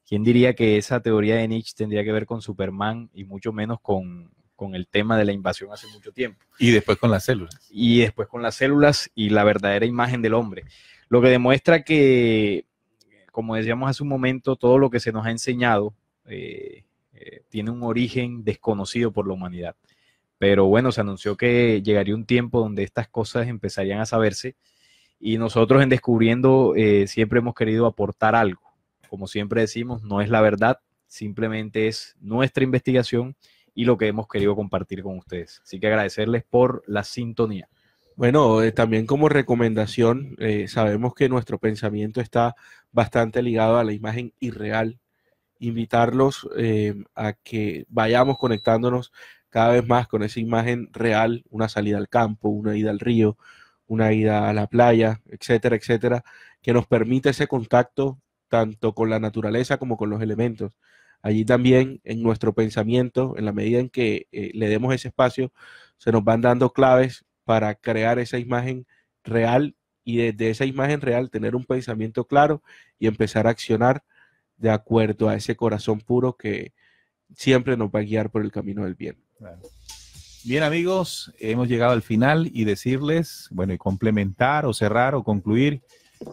¿Quién diría que esa teoría de Nietzsche tendría que ver con Superman y mucho menos con el tema de la invasión hace mucho tiempo? Y después con las células. Y después con las células y la verdadera imagen del hombre. Lo que demuestra que, como decíamos hace un momento, todo lo que se nos ha enseñado tiene un origen desconocido por la humanidad. Pero bueno, se anunció que llegaría un tiempo donde estas cosas empezarían a saberse y nosotros en Descubriendo siempre hemos querido aportar algo. Como siempre decimos, no es la verdad, simplemente es nuestra investigación y lo que hemos querido compartir con ustedes. Así que agradecerles por la sintonía. Bueno, también como recomendación, sabemos que nuestro pensamiento está bastante ligado a la imagen irreal. Invitarlos a que vayamos conectándonos cada vez más con esa imagen real, una salida al campo, una ida al río, una ida a la playa, etcétera, etcétera, que nos permite ese contacto tanto con la naturaleza como con los elementos. Allí también en nuestro pensamiento, en la medida en que le demos ese espacio, se nos van dando claves para crear esa imagen real y desde esa imagen real tener un pensamiento claro y empezar a accionar de acuerdo a ese corazón puro que siempre nos va a guiar por el camino del bien. Bien, amigos, hemos llegado al final y decirles, bueno, y complementar o cerrar o concluir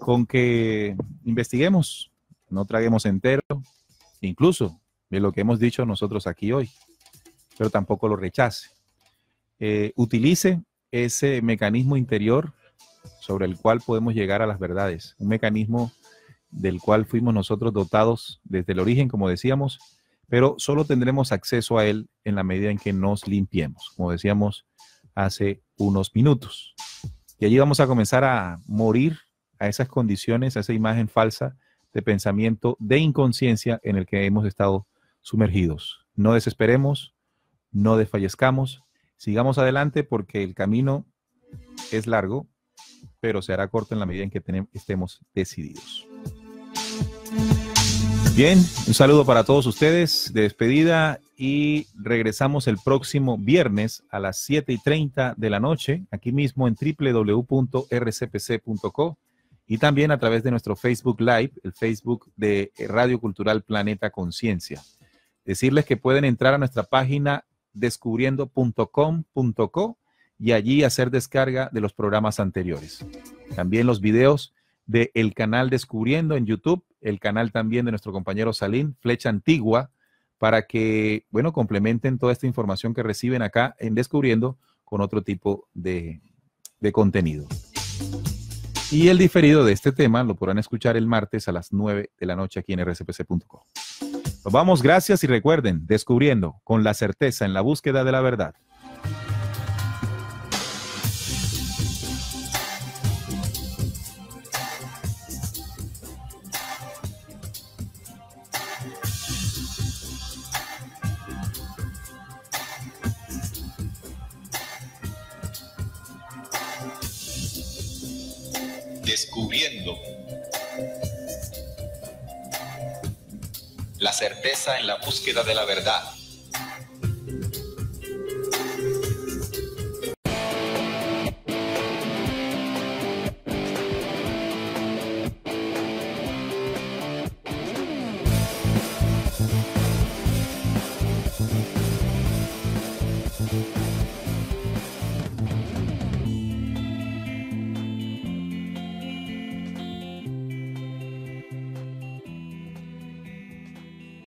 con que investiguemos, no traguemos entero, incluso de lo que hemos dicho nosotros aquí hoy, pero tampoco lo rechace. Utilice ese mecanismo interior sobre el cual podemos llegar a las verdades, un mecanismo del cual fuimos nosotros dotados desde el origen, como decíamos, pero solo tendremos acceso a él en la medida en que nos limpiemos, como decíamos hace unos minutos. Y allí vamos a comenzar a morir a esas condiciones, a esa imagen falsa de pensamiento de inconsciencia en el que hemos estado sumergidos. No desesperemos, no desfallezcamos, sigamos adelante porque el camino es largo, pero se hará corto en la medida en que estemos decididos. Bien, un saludo para todos ustedes de despedida y regresamos el próximo viernes a las 7:30 de la noche, aquí mismo en www.rcpc.co y también a través de nuestro Facebook Live, el Facebook de Radio Cultural Planeta Conciencia. Decirles que pueden entrar a nuestra página descubriendo.com.co y allí hacer descarga de los programas anteriores. También los videos del canal Descubriendo en YouTube, el canal también de nuestro compañero Salim, Flecha Antigua, para que, bueno, complementen toda esta información que reciben acá en Descubriendo con otro tipo de contenido. Y el diferido de este tema lo podrán escuchar el martes a las 9 de la noche aquí en rcpc.co. Nos vamos, gracias y recuerden, Descubriendo con la certeza en la búsqueda de la verdad. Descubriendo la certeza en la búsqueda de la verdad.